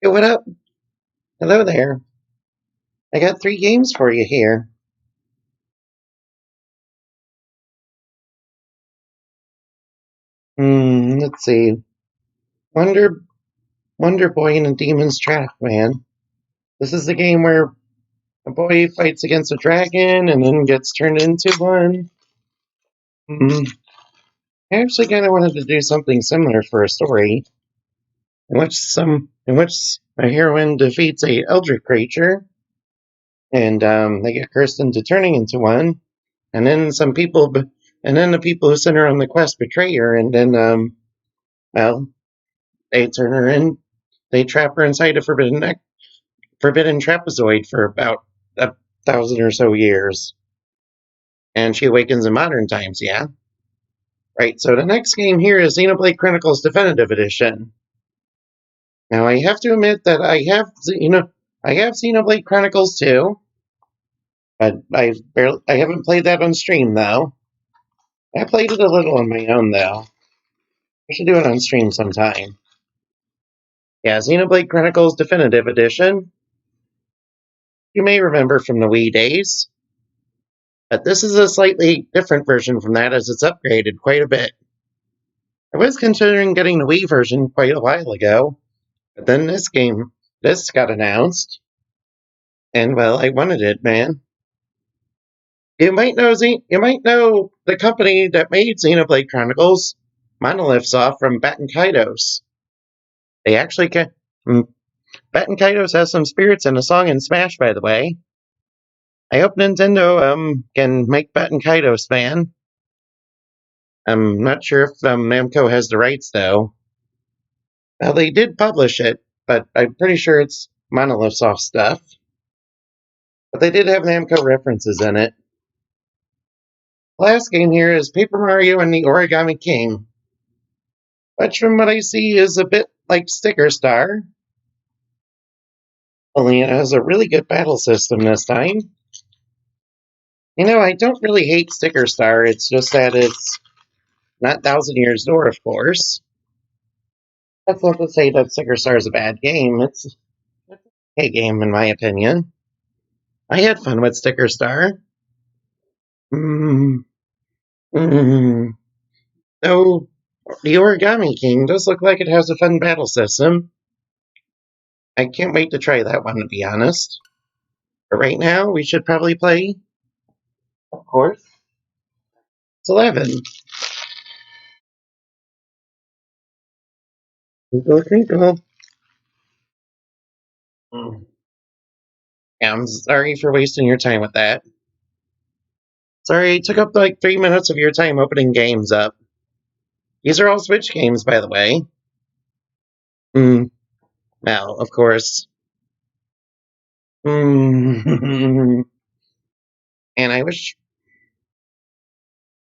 Hey, what up? Hello there. I got 3 games for you here. Let's see. Wonder Wonder Boy in a Demon's Trap, man. This is the game where a boy fights against a dragon and then gets turned into one. Hmm. I actually kind of wanted to do something similar for a story in which a heroine defeats a eldritch creature and they get cursed into turning into one, and then and then the people who sent her on the quest betray her, and then well, they turn her in. They trap her inside a forbidden trapezoid for about 1,000 or so years, and she awakens in modern times. Yeah, right. So the next game here is Xenoblade Chronicles Definitive Edition. Now I have to admit that I have Xenoblade Chronicles too, but I haven't played that on stream though. I played it a little on my own though. I should do it on stream sometime. Yeah, Xenoblade Chronicles Definitive Edition. You may remember from the Wii days. But this is a slightly different version from that as it's upgraded quite a bit. I was considering getting the Wii version quite a while ago, but then this got announced, and well, I wanted it, man. You might know the company that made Xenoblade Chronicles, Monolith Soft from Batten Kaitos. They actually can. Batten Kaitos has some spirits in a song in Smash, by the way. I hope Nintendo can make Batten Kaitos fan. I'm not sure if Namco has the rights though. Well, they did publish it, but I'm pretty sure it's Monolith Soft stuff. But they did have Namco references in it. The last game here is Paper Mario and the Origami King, which from what I see is a bit like Sticker Star, only it has a really good battle system this time. I don't really hate Sticker Star, it's just that it's not Thousand Years Door, of course. That's not to say that Sticker Star is a bad game, it's a game in my opinion. I had fun with Sticker Star. Mm, mm. So, the Origami King does look like it has a fun battle system. I can't wait to try that one, to be honest. But right now, we should probably play, of course, it's 11. Twinkle, twinkle. Yeah, I'm sorry for wasting your time with that. Sorry, it took up like 3 minutes of your time opening games up. These are all Switch games, by the way. Well, of course. And I wish.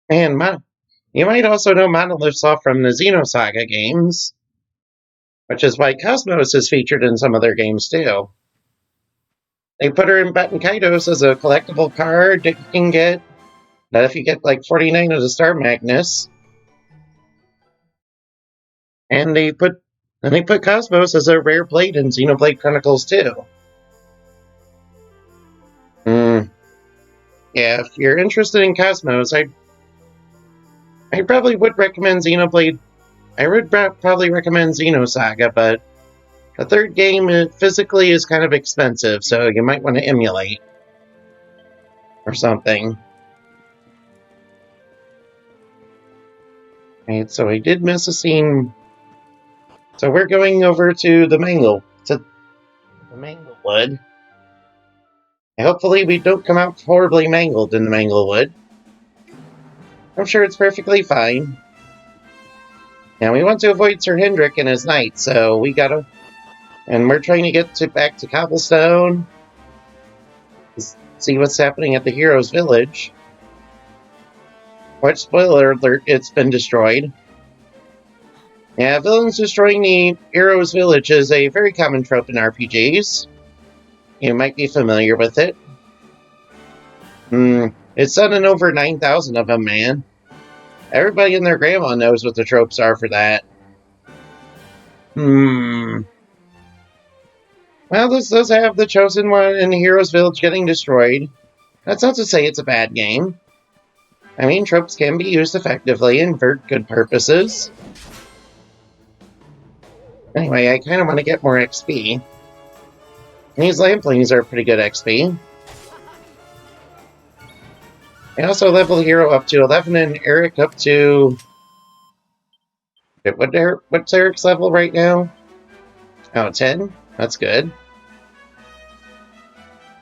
Man, you might also know Monolith Soft from the Xenosaga games, which is why Cosmos is featured in some of their games too. They put her in Batten Kaitos as a collectible card that you can get. That if you get like 49 of the Star Magnus, and they put Cosmos as a rare plate in Xenoblade Chronicles too. Yeah, if you're interested in Cosmos, I probably would recommend Xenoblade. I would probably recommend Xenosaga, but the third game physically is kind of expensive, so you might want to emulate or something. Right, so I did miss a scene. So we're going over to the Manglewood. Hopefully we don't come out horribly mangled in the Manglewood. I'm sure it's perfectly fine. Now we want to avoid Sir Hendrik and his knight, so we gotta... And we're trying to get back to Cobblestone. See what's happening at the hero's village. Which, spoiler alert, it's been destroyed. Yeah, villains destroying the hero's village is a very common trope in RPGs. You might be familiar with it. It's done in over 9,000 of them, man. Everybody and their grandma knows what the tropes are for that. Well, this does have the Chosen One and the Hero's Village getting destroyed. That's not to say it's a bad game. I mean, tropes can be used effectively and for good purposes. Anyway, I kind of want to get more XP. These Lamplings are pretty good XP. I also level Hero up to 11 and Eric up to... What's Eric's level right now? Oh, 10? That's good.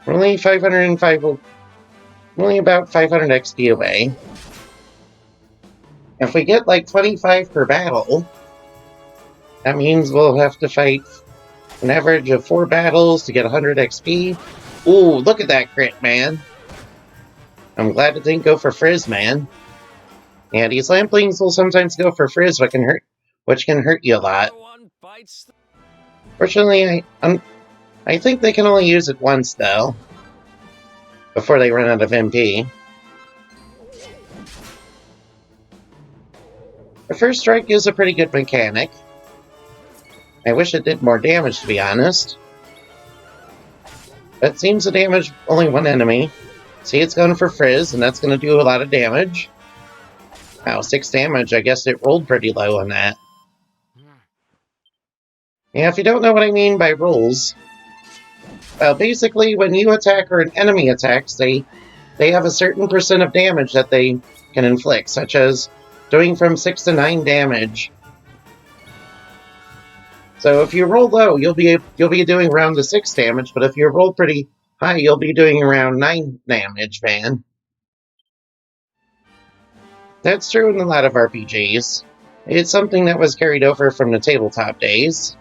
We're only 505... only about 500 XP away. If we get like 25 per battle, that means we'll have to fight an average of 4 battles to get 100 XP. Ooh, look at that crit, man. I'm glad it didn't go for Frizz, man. Yeah, these Lamplings will sometimes go for Frizz, which can hurt you a lot. Fortunately, I think they can only use it once, though, before they run out of MP. The first strike is a pretty good mechanic. I wish it did more damage, to be honest. But it seems to damage only one enemy. See, it's going for Frizz, and that's going to do a lot of damage. Wow, 6 damage. I guess it rolled pretty low on that. Yeah, if you don't know what I mean by rolls, well, basically, when you attack or an enemy attacks, they have a certain percent of damage that they can inflict, such as doing from 6 to 9 damage. So if you roll low, you'll be doing around the 6 damage, but if you roll pretty high, you'll be doing around 9 damage, man. That's true in a lot of RPGs. It's something that was carried over from the tabletop days.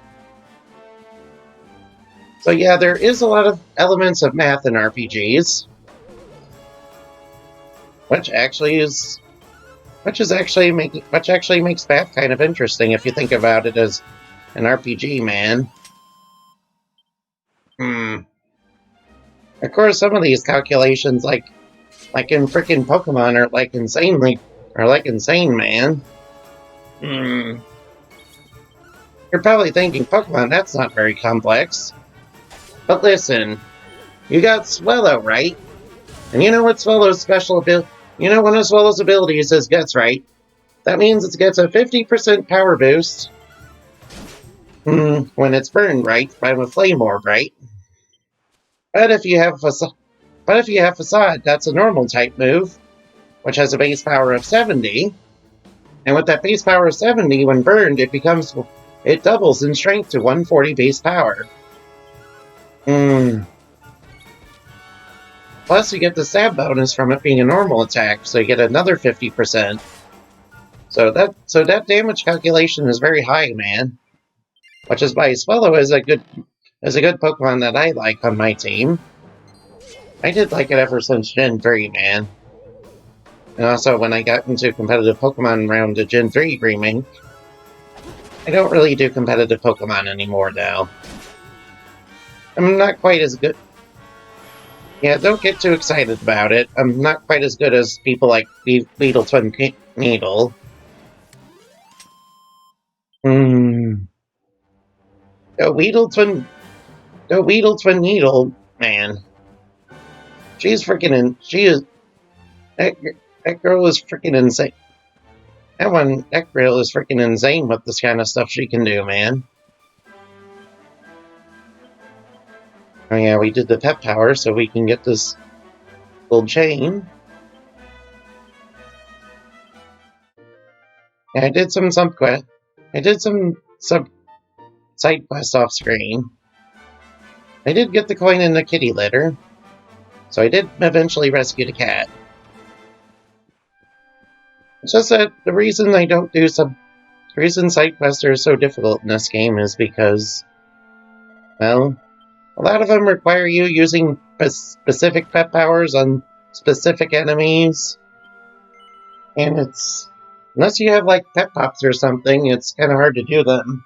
So yeah, there is a lot of elements of math in RPGs, which actually makes math kind of interesting if you think about it as an RPG, man. Of course, some of these calculations, like in frickin' Pokemon, are like insane, man. You're probably thinking, Pokemon, that's not very complex. But listen, you got Swellow, right? And you know what Swellow's special ability? You know one of Swellow's abilities is Guts, right? That means it gets a 50% power boost when it's burned, right? By a Flame Orb, right? But if you have Facade, that's a normal type move, which has a base power of 70. And with that base power of 70, when burned, it doubles in strength to 140 base power. Plus, you get the stab bonus from it being a normal attack, so you get another 50%. So that damage calculation is very high, man. Which is why Swellow is a good Pokemon that I like on my team. I did like it ever since Gen 3, man. And also when I got into competitive Pokemon around the Gen 3 remake. I don't really do competitive Pokemon anymore, though. I'm not quite as good. Yeah, don't get too excited about it. I'm not quite as good as people like Weedle Twin Needle. The Weedle Twin Needle, man. She's freaking that girl is freaking insane. That girl is freaking insane with this kind of stuff she can do, man. Oh yeah, we did the pep power so we can get this little chain. And I did some sub side quest off screen. I did get the coin in the kitty litter, so I did eventually rescue the cat. It's just that the reason side quests are so difficult in this game is because, well, a lot of them require you using specific pep powers on specific enemies, and unless you have like pep pops or something, it's kind of hard to do them.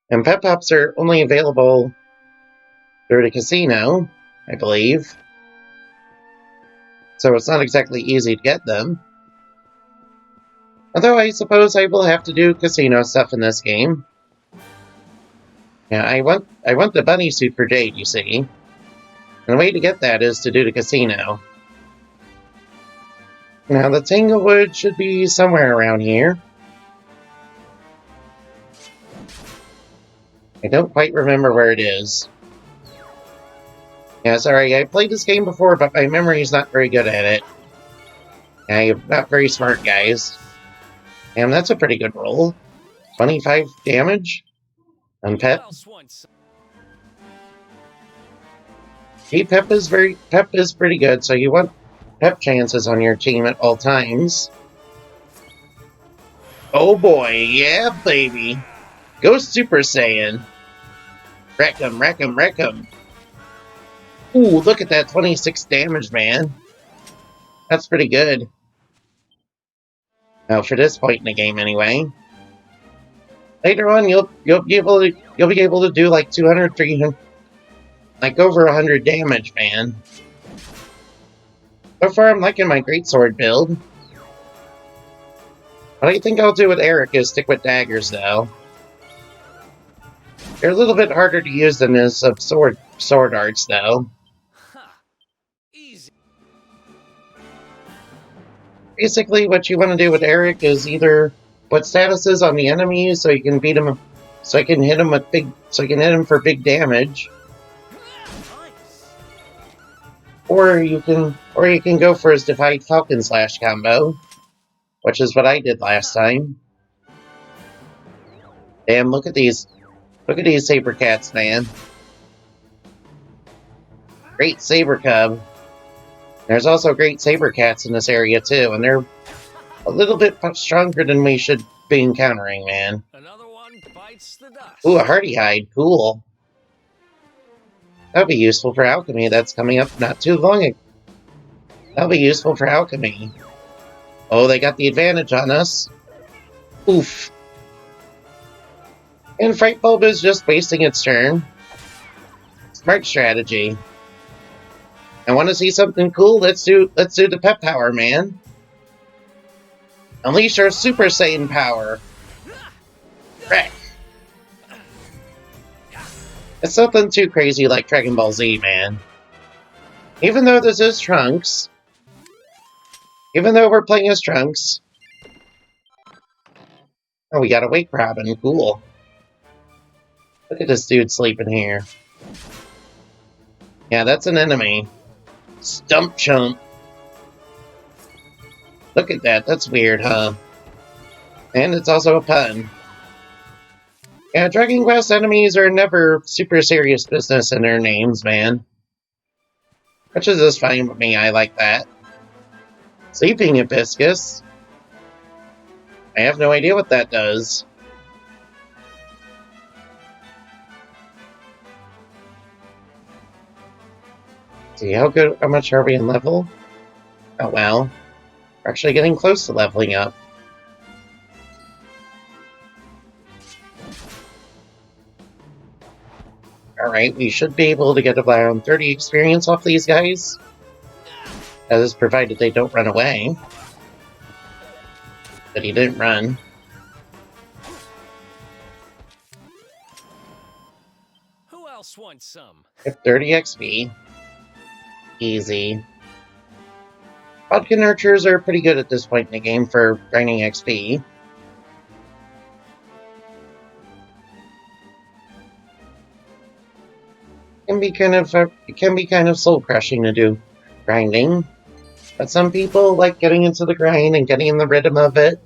And pep pops are only available through the casino, I believe, so it's not exactly easy to get them. Although I suppose I will have to do casino stuff in this game. Yeah, I want the bunny suit for Jade, you see. And the way to get that is to do the casino. Now, the Tanglewood should be somewhere around here. I don't quite remember where it is. Yeah, sorry, I played this game before, but my memory is not very good at it. I'm not very smart, guys. Damn, that's a pretty good roll. 25 damage on Pep. See, Pep is pretty good, so you want Pep chances on your team at all times. Oh boy, yeah, baby. Go Super Saiyan. Wreck him, wreck him, wreck him. Ooh, look at that 26 damage, man. That's pretty good. Now, for this point in the game, anyway. Later on, you'll be able to do like 200, 300, like over 100 damage, man. So far, I'm liking my greatsword build. What I think I'll do with Eric is stick with daggers, though. They're a little bit harder to use than his sword arts, though. Basically, what you want to do with Eric is either put statuses on the enemies so you can beat him, so you can hit him for big damage, or you can go for his Divide Falcon Slash combo, which is what I did last time. Damn, look at these saber cats, man. Great saber cub. There's also great saber cats in this area too, and they're a little bit stronger than we should be encountering, man. Another one bites the dust. Ooh, a hardy hide, cool. That'll be useful for alchemy. That's coming up not too long ago. That'll be useful for alchemy. Oh, they got the advantage on us. Oof. And Fright Bulb is just wasting its turn. Smart strategy. I want to see something cool. Let's do the Pep power, man. Unleash our Super Saiyan power. Wreck. It's nothing too crazy like Dragon Ball Z, man. Even though this is Trunks. Even though we're playing as Trunks. Oh, we got a Wake Robin. Cool. Look at this dude sleeping here. Yeah, that's an enemy. Stump Chump. Look at that. That's weird, huh? And it's also a pun. Yeah, Dragon Quest enemies are never super serious business in their names, man. Which is just fine with me. I like that. Sleeping Hibiscus. I have no idea what that does. See, how much are we in level? Oh, well. We're actually getting close to leveling up. Alright, we should be able to get around 30 experience off these guys. That is provided they don't run away. But he didn't run. Who else wants some? Get 30 XP. Easy. Vodka Nurturers are pretty good at this point in the game for grinding XP. It can be kind of soul crushing to do grinding, but some people like getting into the grind and getting in the rhythm of it,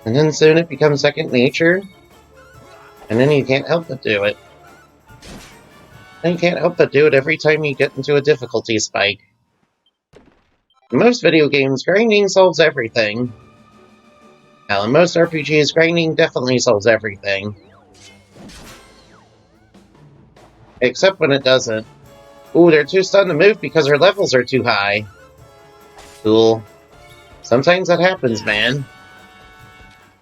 and then soon it becomes second nature, and then you can't help but do it. And you can't help but do it every time you get into a difficulty spike. In most video games, grinding solves everything. Now, in most RPGs, grinding definitely solves everything. Except when it doesn't. Ooh, they're too stunned to move because their levels are too high. Cool. Sometimes that happens, man.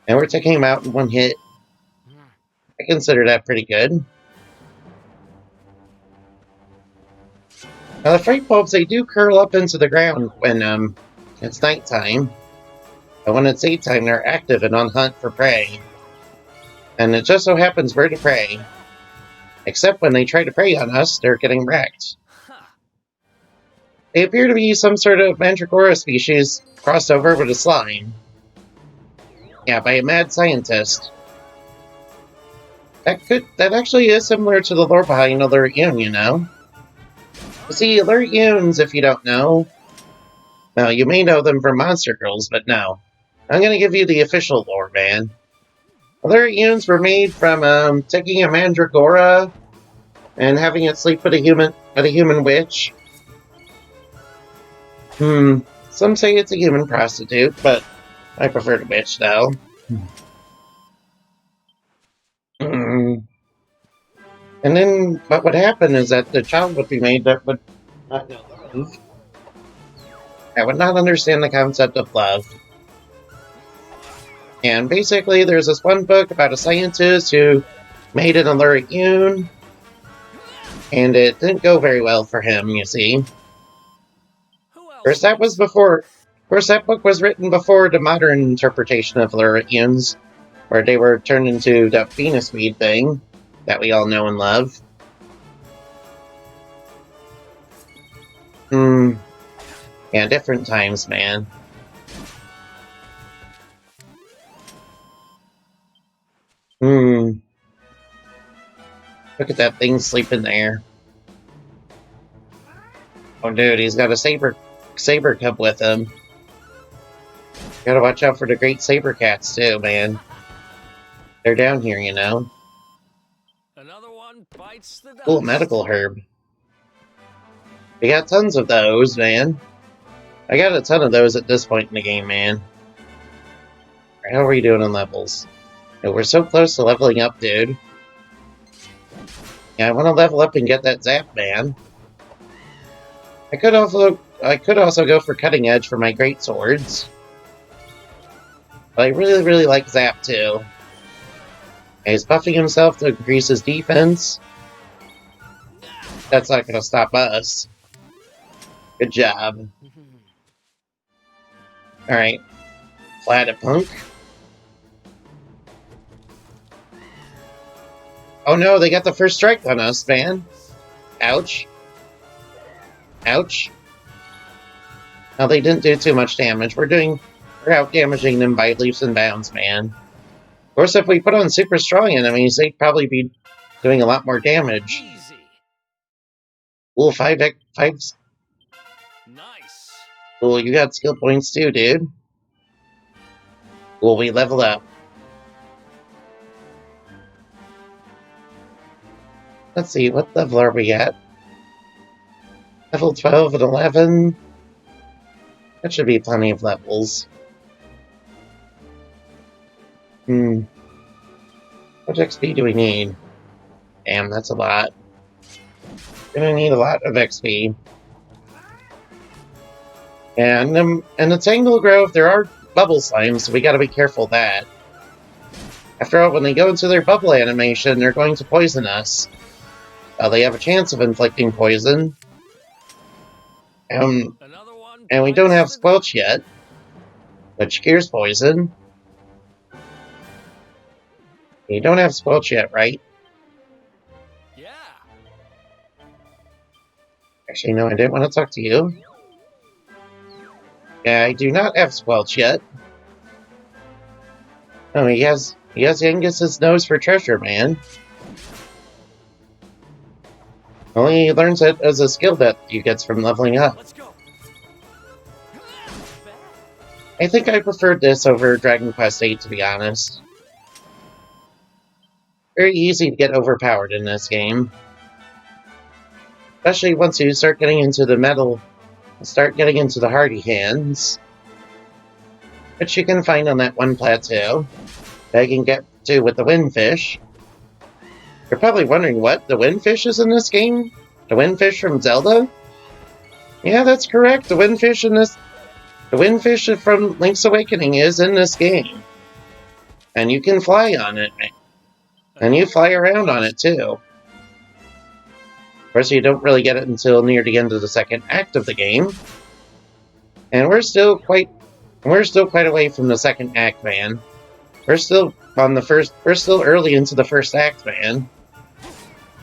And we're taking them out in one hit. I consider that pretty good. Now, the Fright Bulbs, they do curl up into the ground when it's nighttime. But when it's daytime, they're active and on hunt for prey. And it just so happens we're to prey. Except when they try to prey on us, they're getting wrecked. Huh. They appear to be some sort of mandragora species crossed over with a slime. Yeah, by a mad scientist. That actually is similar to the lore behind Alert Yoon, you know? You see, Alert Yoons, if you don't know, well, you may know them from Monster Girls, but no. I'm gonna give you the official lore, man. Alert Yoons were made from taking a mandragora and having it sleep with a human witch. Some say it's a human prostitute, but I prefer the witch, though. And then what would happen is that the child would be made that would not know love. I would not understand the concept of love. And basically, there's this one book about a scientist who made an Alert Yoon, and it didn't go very well for him, you see. Of Who else course, that was before. Of course, that book was written before the modern interpretation of Alert Yoons, where they were turned into that Venus weed thing that we all know and love. Yeah, different times, man. Look at that thing sleeping there. Oh, dude, he's got a saber cub with him. Gotta watch out for the great saber cats, too, man. They're down here, you know. Another one bites the dust. Cool medical herb. We got tons of those, man. I got a ton of those at this point in the game, man. How are we doing on levels? Oh, we're so close to leveling up, dude. Yeah, I want to level up and get that zap, man. I could also go for cutting edge for my great swords. But I really, really like zap too. He's buffing himself to increase his defense. That's not gonna stop us. Good job. Alright. Flat it, punk. Oh no, they got the first strike on us, man. Ouch. Ouch. Now they didn't do too much damage. We're out damaging them by leaps and bounds, man. Of course, if we put on super strong enemies, they'd probably be doing a lot more damage. Easy. Ooh, fives. Nice. Ooh, you got skill points too, dude. Ooh, we leveled up. Let's see, what level are we at? Level 12 and 11. That should be plenty of levels. What XP do we need? Damn, that's a lot. Gonna need a lot of XP. And in the Tangle Grove, there are bubble slimes, so we gotta be careful of that. After all, when they go into their bubble animation, they're going to poison us. They have a chance of inflicting poison. And we don't have Squelch yet, which cures poison. You don't have Squelch yet, right? Yeah. Actually, no, I didn't want to talk to you. Yeah, I do not have Squelch yet. Oh, he has Angus's nose for treasure, man. Well, he learns it as a skill that he gets from leveling up. Let's go. I think I preferred this over Dragon Quest VIII, to be honest. Very easy to get overpowered in this game. Especially once you start getting into the hardy hands. Which you can find on that one plateau that you can get to with the windfish. You're probably wondering what? The windfish is in this game? The windfish from Zelda? Yeah, that's correct. The windfish from Link's Awakening is in this game. And you can fly on it. And you fly around on it, too. Of course, you don't really get it until near the end of the second act of the game. And we're still quite away from the second act, man. We're still on the first. We're still early into the first act, man.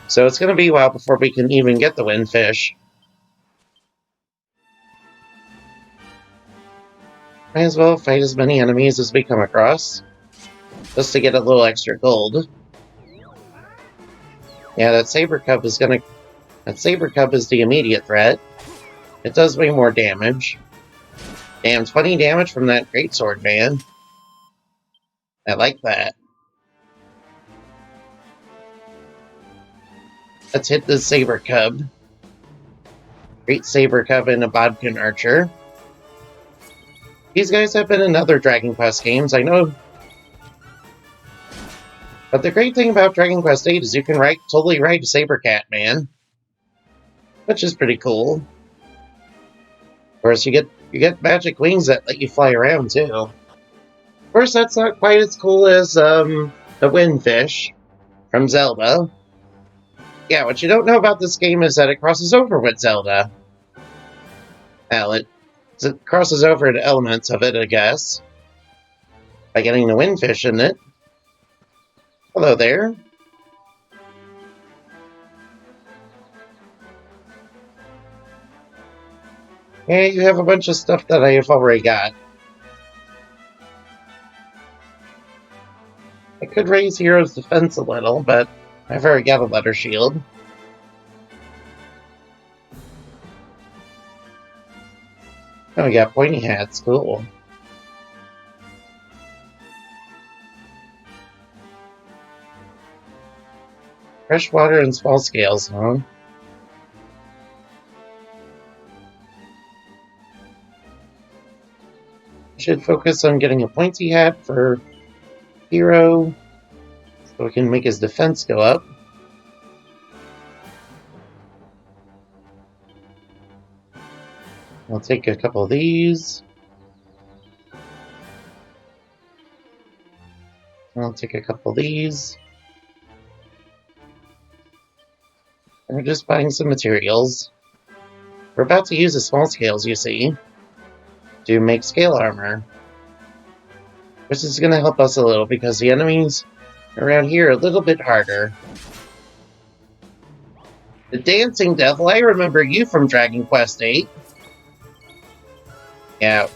So it's going to be a while before we can even get the windfish. Might as well fight as many enemies as we come across, just to get a little extra gold. Yeah, that saber cub is gonna. That saber cub is the immediate threat. It does way more damage. Damn, 20 damage from that greatsword, man. I like that. Let's hit the saber cub. Great saber cub and a bodkin archer. These guys have been in other Dragon Quest games, I know. But the great thing about Dragon Quest VIII is you can totally ride a saber cat, man. Which is pretty cool. Of course, you get magic wings that let you fly around, too. Of course, that's not quite as cool as, the windfish from Zelda. Yeah, what you don't know about this game is that it crosses over with Zelda. Well, it crosses over to elements of it, I guess. By getting the windfish in it. Hello there. Yeah, you have a bunch of stuff that I have already got. I could raise Hero's defense a little, but I've already got a letter shield. Oh, we got pointy hats. Cool. Freshwater and small scales, huh? Should focus on getting a pointy hat for Hero, so we can make his defense go up. I'll take a couple of these. I'll take a couple of these. And we're just buying some materials. We're about to use the small scales, you see, to make scale armor. Which is going to help us a little because the enemies around here are a little bit harder. The Dancing Devil, I remember you from Dragon Quest VIII. Yeah,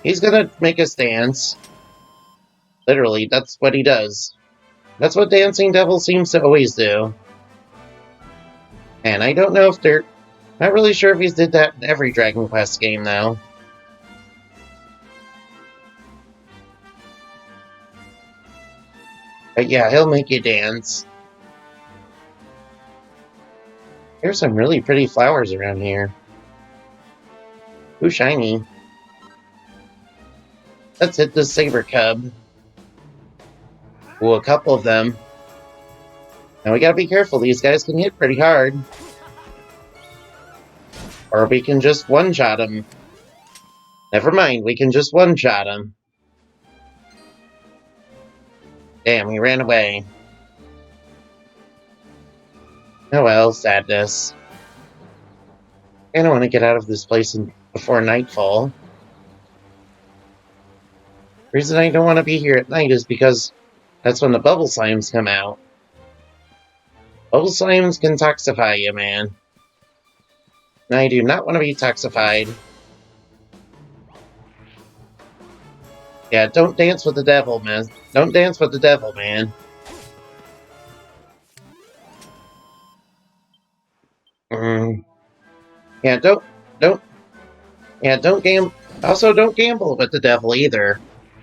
he's gonna make us dance. Literally, that's what he does. That's what Dancing Devil seems to always do. And I don't know if they're... Not really sure if he's did that in every Dragon Quest game, though. But yeah, he'll make you dance. There's some really pretty flowers around here. Ooh, shiny. Let's hit the saber cub. Ooh, a couple of them. Now we gotta be careful, these guys can hit pretty hard. Or we can just one-shot him. Never mind, we can just one-shot him. Damn, he ran away. Oh well, sadness. I don't want to get out of this place before nightfall. The reason I don't want to be here at night is because that's when the bubble slimes come out. Bubble slimes can toxify you, man. And I do not want to be toxified. Yeah, don't dance with the devil, man. Don't dance with the devil, man. Yeah, don't gamble. Also, don't gamble with the devil either.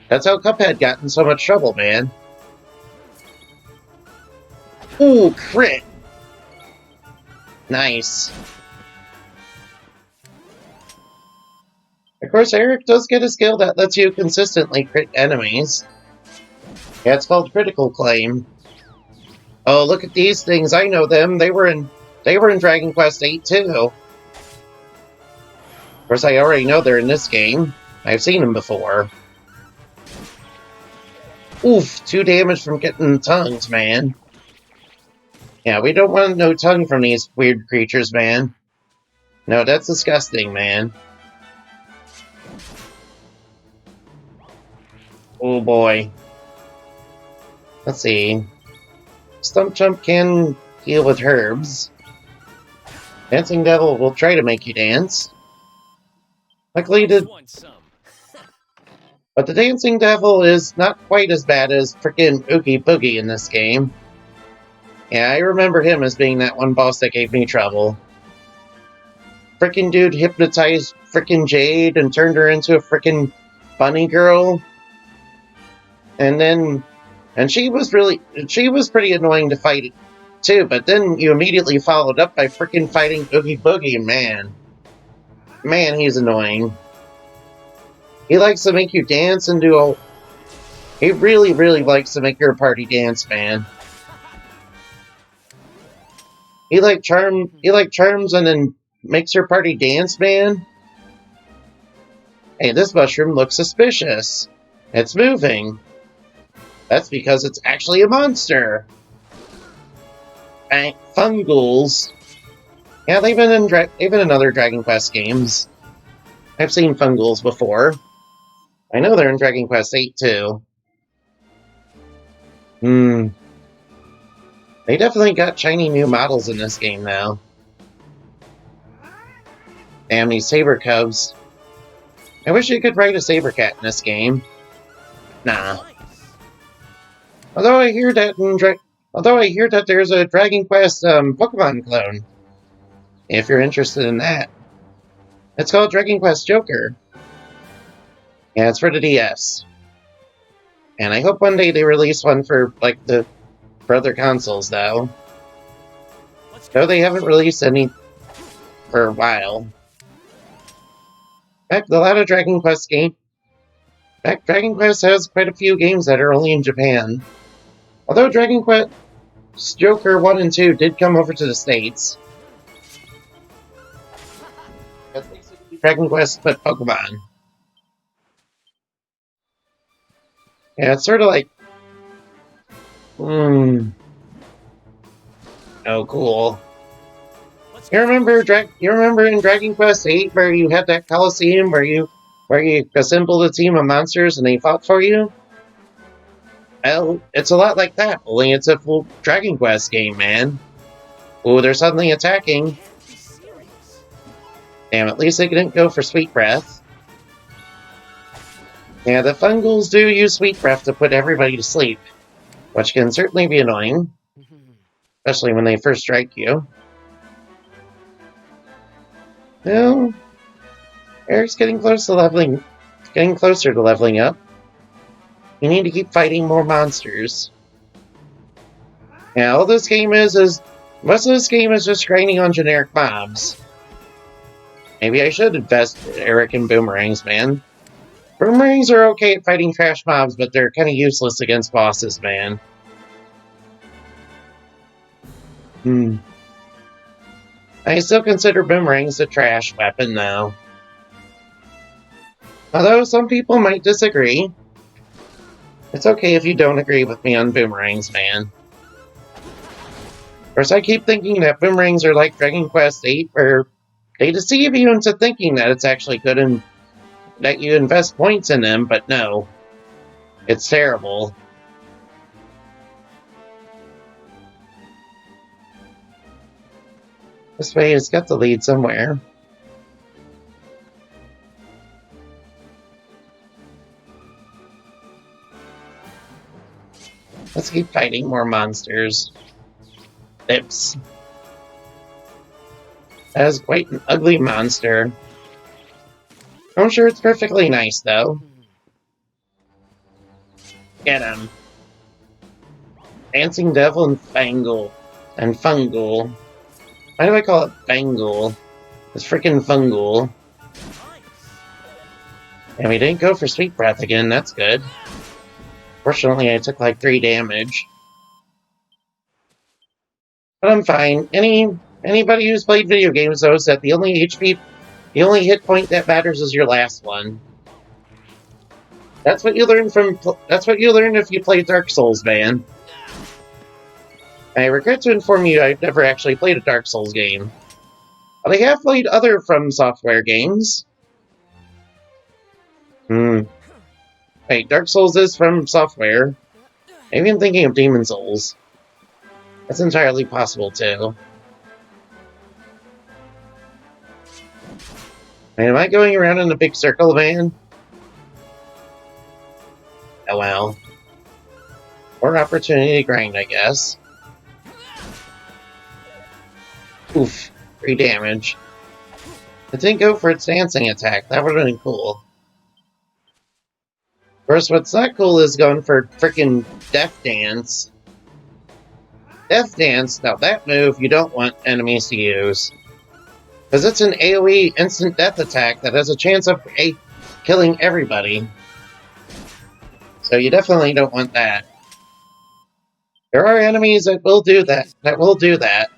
That's how Cuphead got in so much trouble, man. Ooh, crit! Nice. Of course, Eric does get a skill that lets you consistently crit enemies. Yeah, it's called Critical Claim. Oh, look at these things. I know them. They were in Dragon Quest VIII too. Of course, I already know they're in this game. I've seen them before. Oof, 2 damage from getting tongues, man. Yeah, we don't want no tongue from these weird creatures, man. No, that's disgusting, man. Oh boy. Let's see. Stump Jump can deal with herbs. Dancing Devil will try to make you dance. Luckily, Just want some. but the Dancing Devil is not quite as bad as frickin' Oogie Boogie in this game. Yeah, I remember him as being that one boss that gave me trouble. Frickin' dude hypnotized frickin' Jade and turned her into a frickin' bunny girl. And she was pretty annoying to fight too, but then you immediately followed up by frickin' fighting Oogie Boogie, man, he's annoying. He likes to make you dance and do all. He really, really likes to make your party dance, man. He like charms and then makes your party dance, man. Hey, this mushroom looks suspicious. It's moving. That's because it's actually a monster. Fungals. Yeah, they've been in other Dragon Quest games. I've seen Fungals before. I know they're in Dragon Quest VIII too. They definitely got shiny new models in this game now. Damn, these Saber Cubs. I wish you could ride a Saber Cat in this game. Nah. Although I hear that there's a Dragon Quest Pokemon clone. If you're interested in that. It's called Dragon Quest Joker. Yeah, it's for the DS. And I hope one day they release one for other consoles though. Though they haven't released any for a while. In fact, a lot of Dragon Quest Dragon Quest has quite a few games that are only in Japan. Although Dragon Quest Joker 1 and 2 did come over to the States. That's basically Dragon Quest but Pokemon. Yeah, it's sort of like... Oh, cool. You remember in Dragon Quest VIII where you had that Coliseum where you assembled a team of monsters and they fought for you? Well, it's a lot like that, only it's a full Dragon Quest game, man. Ooh, they're suddenly attacking. Damn, at least they didn't go for Sweet Breath. Yeah, the Fungals do use Sweet Breath to put everybody to sleep, which can certainly be annoying, especially when they first strike you. Well, Eric's getting closer to leveling up. You need to keep fighting more monsters. Yeah, all this game is most of this game is just grinding on generic mobs. Maybe I should invest Eric in boomerangs, man. Boomerangs are okay at fighting trash mobs, but they're kind of useless against bosses, man. I still consider boomerangs a trash weapon, though. Although some people might disagree. It's okay if you don't agree with me on boomerangs, man. Of course, I keep thinking that boomerangs are like Dragon Quest VIII, where they deceive you into thinking that it's actually good and that you invest points in them, but no. It's terrible. This way has got the lead somewhere. Let's keep fighting more monsters. Lips. That is quite an ugly monster. I'm sure it's perfectly nice, though. Get him. Dancing Devil and Fangle. And Fungal. Why do I call it Fangle? It's freaking Fungal. And we didn't go for Sweet Breath again, that's good. Fortunately, I took like 3 damage. But I'm fine. Anybody who's played video games knows that the only hit point that matters is your last one. That's what you learn if you play Dark Souls, man. I regret to inform you I've never actually played a Dark Souls game. But I have played other From Software games. Wait, Dark Souls is From Software. Maybe I'm thinking of Demon Souls. That's entirely possible, too. Man, am I going around in a big circle, man? Oh well. More opportunity to grind, I guess. Oof. 3 damage. It didn't go for its dancing attack. That would have been cool. Of course, what's not cool is going for frickin' Death Dance. Death Dance, now that move you don't want enemies to use. Because it's an AoE instant death attack that has a chance of killing everybody. So you definitely don't want that. There are enemies that will do that.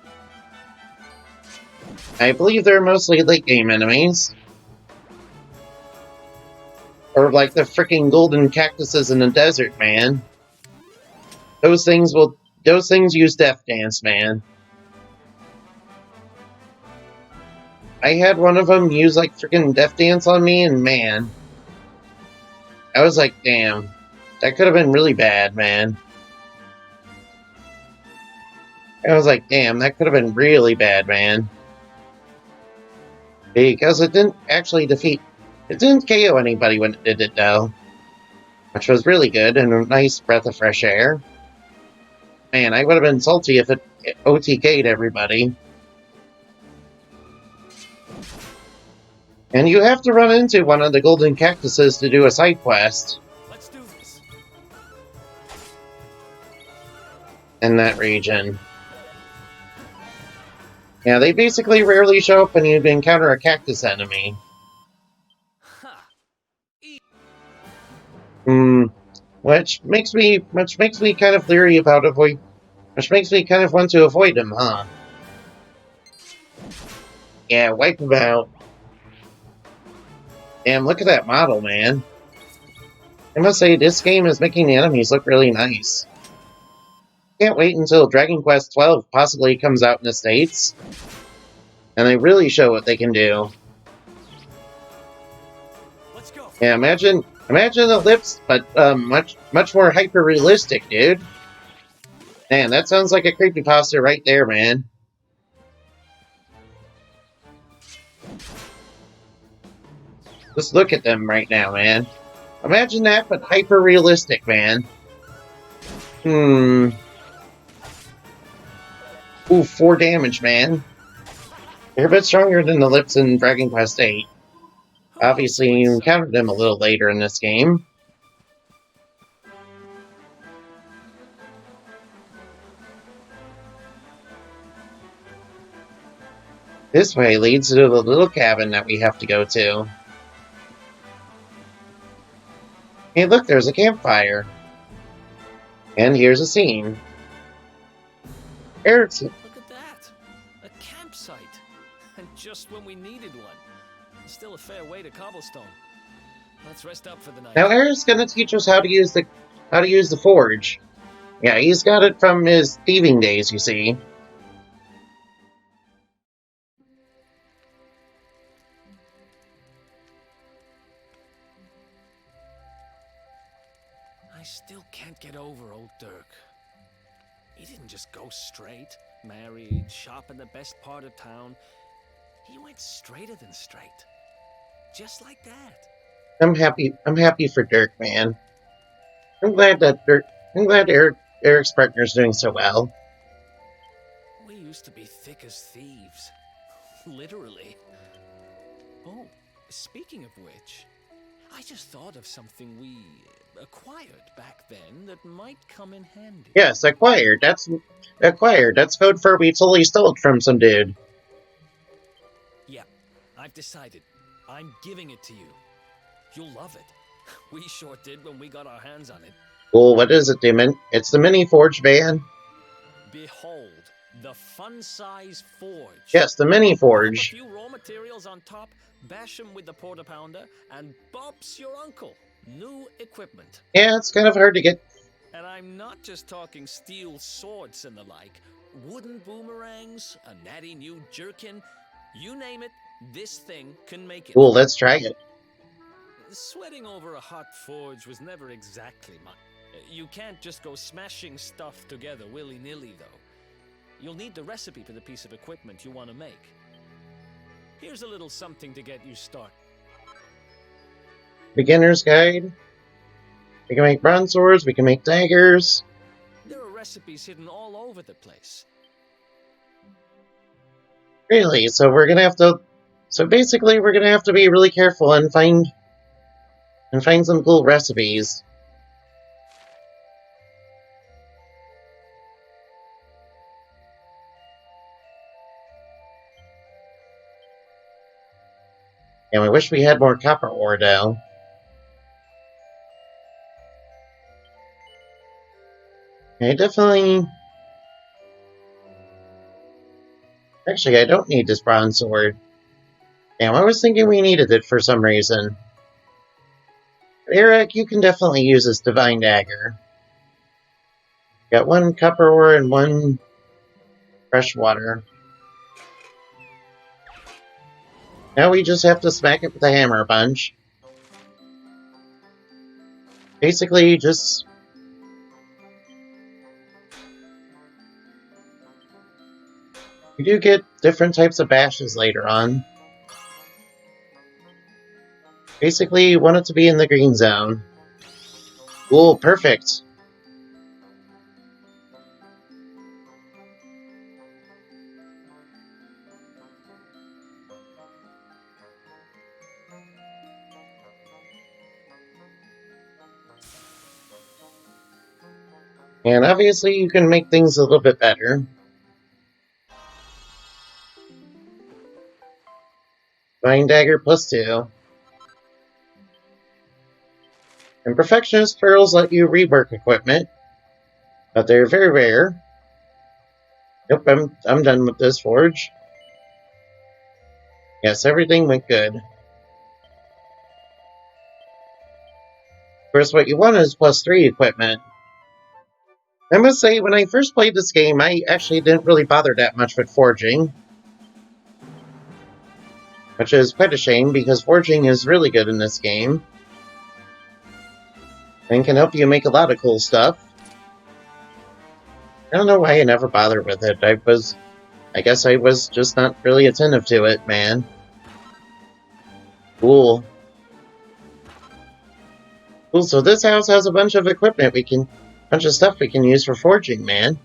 I believe they're mostly late game enemies. Or like the freaking golden cactuses in the desert, man. Those things use Death Dance, man. I had one of them use like freaking Death Dance on me, and man, I was like, damn, that could have been really bad, man. I was like, damn, that could have been really bad, man. Because it didn't actually it didn't KO anybody when it did it, though. Which was really good and a nice breath of fresh air. Man, I would have been salty if it OTK'd everybody. And you have to run into one of the golden cactuses to do a side quest. Let's do this. In that region. Yeah, they basically rarely show up when you encounter a cactus enemy. Which makes me kind of leery about which makes me kind of want to avoid them, huh? Yeah, wipe them out. Damn, look at that model, man. I must say, this game is making the enemies look really nice. Can't wait until Dragon Quest XII possibly comes out in the States. And they really show what they can do. Let's go. Yeah, imagine the lips, but much more hyper realistic, dude. Man, that sounds like a creepypasta right there, man. Just look at them right now, man. Imagine that, but hyper realistic, man. Ooh, 4 damage, man. They're a bit stronger than the lips in Dragon Quest VIII. Obviously, you encountered them a little later in this game. This way leads to the little cabin that we have to go to. Hey, look, there's a campfire. And here's a scene. Eric's... Look at that. A campsite. And just when we needed one. Still a fair way to cobblestone. Let's rest up for the night. Now Eric's gonna teach us how to use the forge. Yeah, he's got it from his thieving days, you see. I still can't get over old Dirk. He didn't just go straight, married, shop in the best part of town. He went straighter than straight. Just like that. I'm happy for Dirk, man. I'm glad Eric's partner's doing so well. We used to be thick as thieves. Literally. Oh, speaking of which, I just thought of something we acquired back then that might come in handy. Yes, acquired. That's code for we totally stole it from some dude. Yeah, I've decided. I'm giving it to you. You'll love it. We sure did when we got our hands on it. Well, what is it, Demon? It's the mini forge, man. Behold, the fun-size forge. Yes, the mini Pop a forge. few raw materials on top, bash them with the porta pounder, and Bob's your uncle. New equipment. Yeah, it's kind of hard to get. And I'm not just talking steel swords and the like. Wooden boomerangs, a natty new jerkin. You name it, this thing can make it. Cool, let's try it. Sweating over a hot forge was never exactly my... You can't just go smashing stuff together willy-nilly, though. You'll need the recipe for the piece of equipment you want to make. Here's a little something to get you started. Beginner's guide. We can make bronze swords, we can make daggers. There are recipes hidden all over the place. Really, so we're gonna have to... So basically, we're gonna have to be really careful and find some cool recipes. And we wish we had more copper ore, though. I definitely... Actually, I don't need this bronze sword. Damn, I was thinking we needed it for some reason. Eric, you can definitely use this divine dagger. Got one copper ore and one fresh water. Now we just have to smack it with a hammer a bunch. Basically, just... We do get different types of bashes later on. Basically, you want it to be in the green zone. Cool, perfect. And obviously, you can make things a little bit better. Divine Dagger +2. And Perfectionist Pearls let you rework equipment, but they're very rare. Yep, I'm done with this forge. Yes, everything went good. Of course, what you want is +3 equipment. I must say, when I first played this game, I actually didn't really bother that much with forging. Which is quite a shame, because forging is really good in this game. And can help you make a lot of cool stuff. I don't know why I never bothered with it. I guess I was just not really attentive to it, man. Cool. Cool, so this house has a bunch of equipment bunch of stuff we can use for forging, man.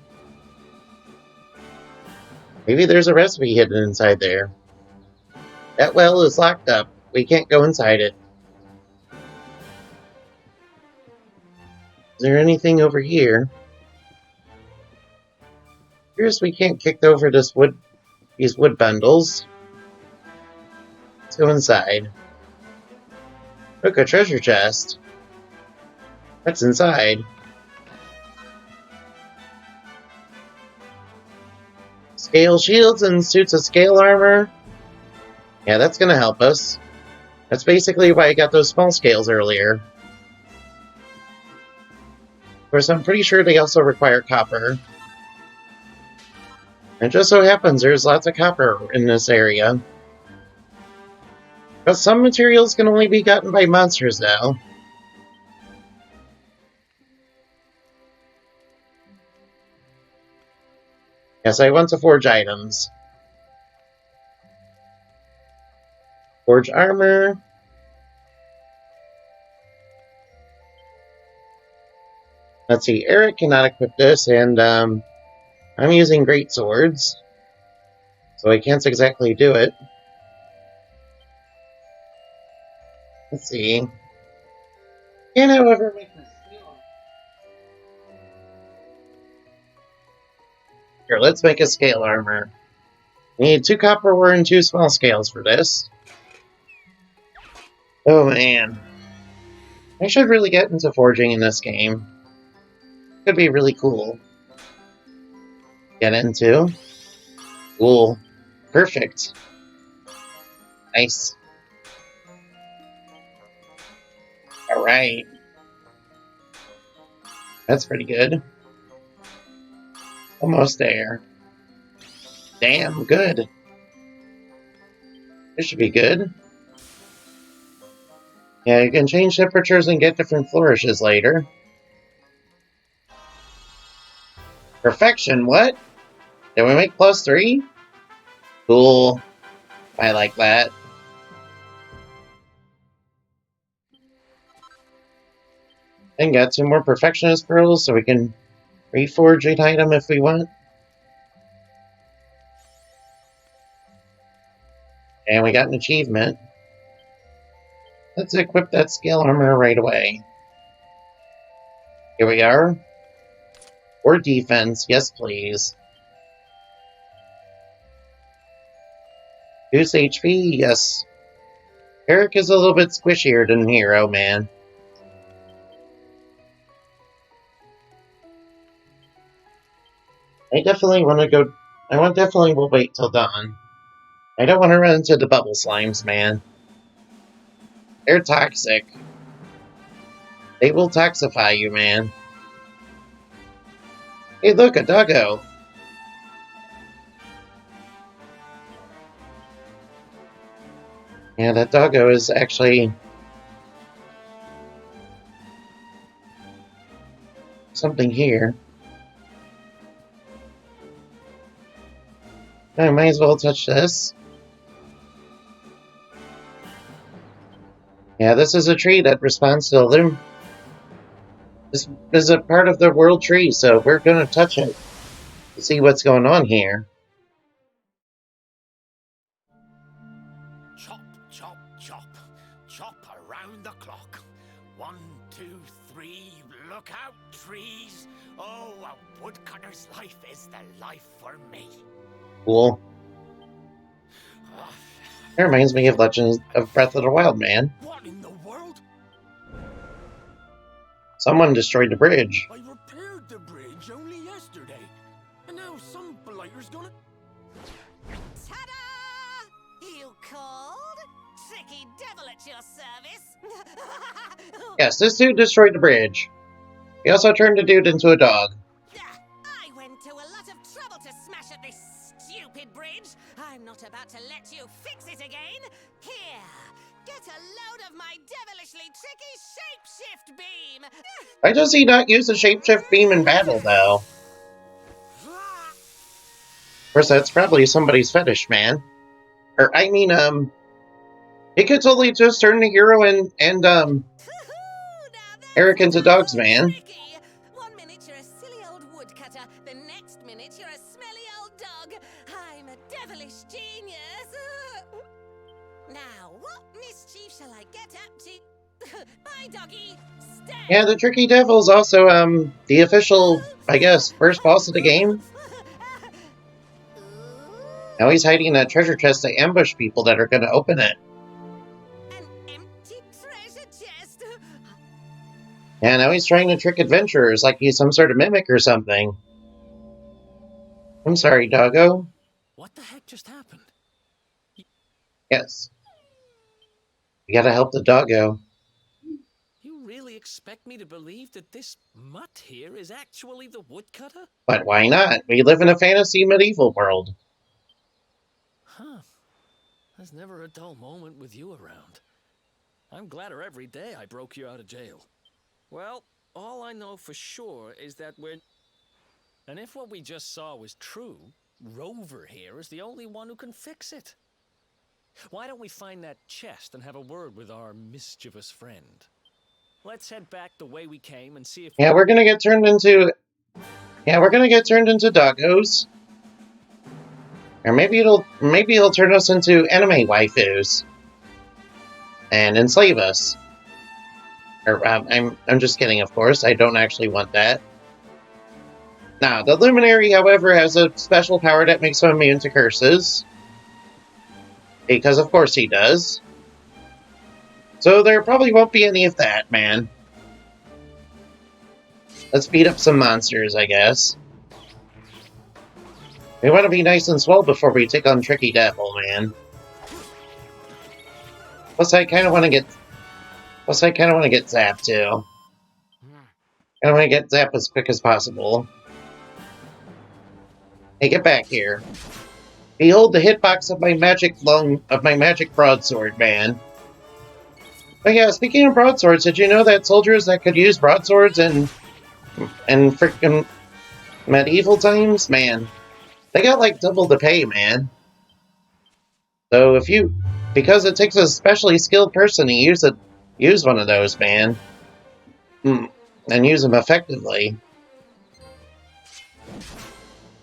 Maybe there's a recipe hidden inside there. That well is locked up. We can't go inside it. Is there anything over here? Curious we can't kick over these wood bundles. Let's go inside. Look, a treasure chest. What's inside? Scale shields and suits of scale armor. Yeah, that's gonna help us. That's basically why I got those small scales earlier. Of course, I'm pretty sure they also require copper. And it just so happens there's lots of copper in this area. But some materials can only be gotten by monsters now. Yes, I want to forge items. Forge armor. Let's see, Eric cannot equip this, and I'm using great swords, so I can't exactly do it. Let's see. Can, however, make this scale. Here, let's make a scale armor. We need 2 copper ore and 2 small scales for this. Oh man. I should really get into forging in this game. Could be really cool. Get into. Cool. Perfect. Nice. Alright. That's pretty good. Almost there. Damn, good. This should be good. Yeah, you can change temperatures and get different flourishes later. Perfection, what? Did we make +3? Cool. I like that. And got 2 more perfectionist pearls so we can reforge an item if we want. And we got an achievement. Let's equip that scale armor right away. Here we are. Or defense, yes please. Boost HP, yes. Eric is a little bit squishier than Hero, man. I definitely want to go... definitely will wait till dawn. I don't want to run into the bubble slimes, man. They're toxic. They will toxify you, man. Hey, look, a doggo. Yeah, that doggo is actually something here. I might as well touch this. Yeah, this is a tree that responds to Illum. This is a part of the world tree, so we're gonna touch it to see what's going on here. Chop, chop, chop. Chop around the clock. 1, 2, 3. Look out, trees. Oh, a woodcutter's life is the life for me. Cool. That reminds me of Legends of Breath of the Wild, man. What in the world? Someone destroyed the bridge. I repaired the bridge only yesterday. And now some blighter's gonna... Ta-da! You called? Tricky devil at your service. Yes, this dude destroyed the bridge. He also turned the dude into a dog. I went to a lot of trouble to smash up this stupid bridge. I'm not about to let you fix it again. Here, get a load of my devilishly tricky shapeshift beam. Why does he not use the shapeshift beam in battle, though? Of course, that's probably somebody's fetish, man. Or, I mean, he could totally just turn the hero and Eric into dogs, man. Tricky. 1 minute you're a silly old woodcutter, the next minute you're a smelly old dog. I'm a devilish genius. Now, what mischief shall I get up to? Bye, doggy. Stay. Yeah, the Tricky Devil's also, the official, I guess, first boss of the game. Now he's hiding in that treasure chest to ambush people that are gonna open it. An empty treasure chest. Yeah, now he's trying to trick adventurers like he's some sort of mimic or something. I'm sorry, doggo. What the heck just happened? Yes. We gotta help the doggo. You really expect me to believe that this mutt here is actually the woodcutter? But why not? We live in a fantasy medieval world. Huh. There's never a dull moment with you around. I'm gladder every day I broke you out of jail. Well, all I know for sure is that we're... And if what we just saw was true, Rover here is the only one who can fix it. Why don't we find that chest and have a word with our mischievous friend? Let's head back the way we came and see if... Yeah, we're gonna get turned into... Yeah, we're gonna get turned into doggos. Or maybe it'll turn us into anime waifus. And enslave us. Or, I'm just kidding, of course. I don't actually want that. Now, the Luminary, however, has a special power that makes him immune to curses. Because of course he does. So there probably won't be any of that, man. Let's beat up some monsters, I guess. We want to be nice and swell before we take on Tricky Devil, man. Plus, I kind of want to get zapped, too. I want to get zapped as quick as possible. Hey, get back here. Behold the hitbox of my magic broadsword, man. But yeah, speaking of broadswords, did you know that soldiers that could use broadswords and freaking Medieval times, man, they got like double the pay, man. So because it takes a specially skilled person to use one of those, man, and use them effectively.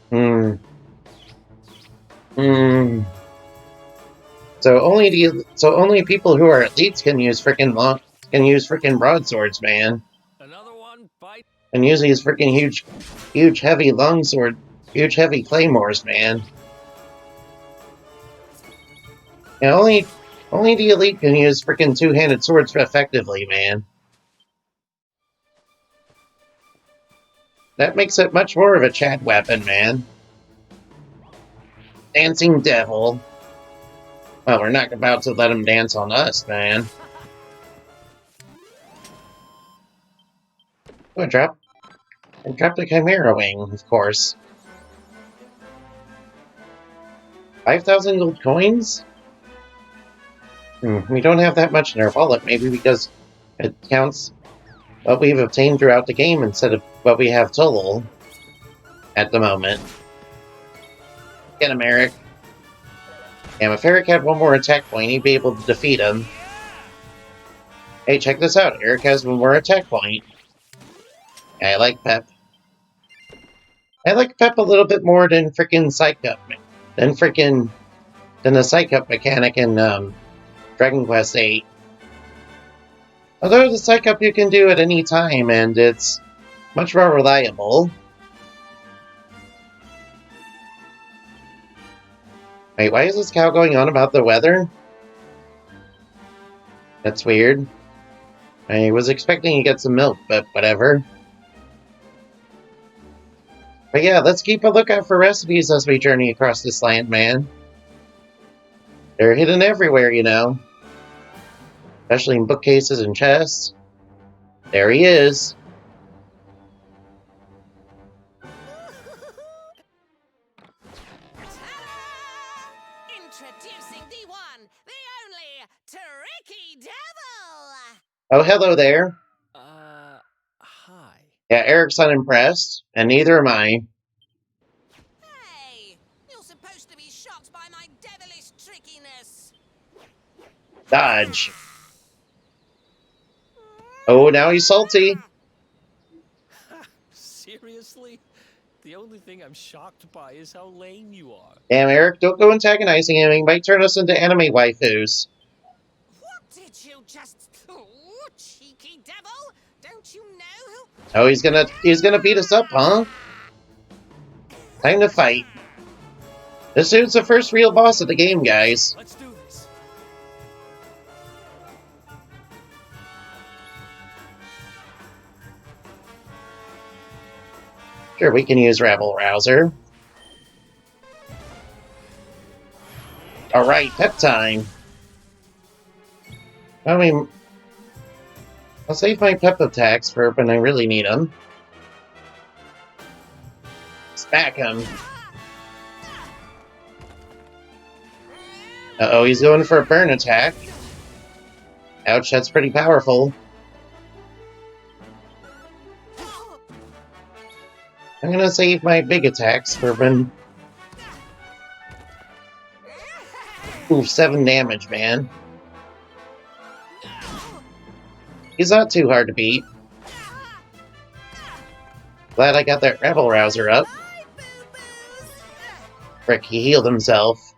Hmm. Hmm. So only people who are elites can use freaking broadswords, man, Another one bite. and use these freaking huge heavy longsword, huge heavy claymores, man. And only the elite can use freaking two-handed swords effectively, man. That makes it much more of a chat weapon, man. Dancing devil. Well, we're not about to let him dance on us, man. Oh, drop the Chimera Wing, of course. 5,000 gold coins? We don't have that much in our wallet, maybe because it counts what we've obtained throughout the game instead of what we have total at the moment. Get him, Eric. And if Eric had one more attack point, he'd be able to defeat him. Hey, check this out. Eric has one more attack point. I like Pep. I like Pep a little bit more than freaking Psych Up. Than the Psych Up mechanic in Dragon Quest VIII. Although the Psych Up you can do at any time, and it's much more reliable. Wait, why is this cow going on about the weather? That's weird. I was expecting to get some milk, but whatever. But yeah, let's keep a lookout for recipes as we journey across this land, man. They're hidden everywhere, you know. Especially in bookcases and chests. There he is. Introducing the one, the only, Tricky Devil! Oh, hello there. Hi. Yeah, Eric's unimpressed, and neither am I. Hey, you're supposed to be shocked by my devilish trickiness. Dodge. Oh, now he's salty. Seriously? The only thing I'm shocked by is how lame you are. Damn, Eric, don't go antagonizing him. He might turn us into anime waifus. What did you just... Oh, cheeky devil! Don't you know who... Oh, he's gonna beat us up, huh? Time to fight. This dude's the first real boss of the game, guys. Let's do this. Sure, we can use Rabble Rouser. Alright, pep time. I mean, I'll save my pep attacks for when I really need them. Smack him. Uh-oh, he's going for a burn attack. Ouch, that's pretty powerful. I'm gonna save my big attacks for when... Ooh, 7 damage, man. He's not too hard to beat. Glad I got that Rebel Rouser up. Frick, he healed himself.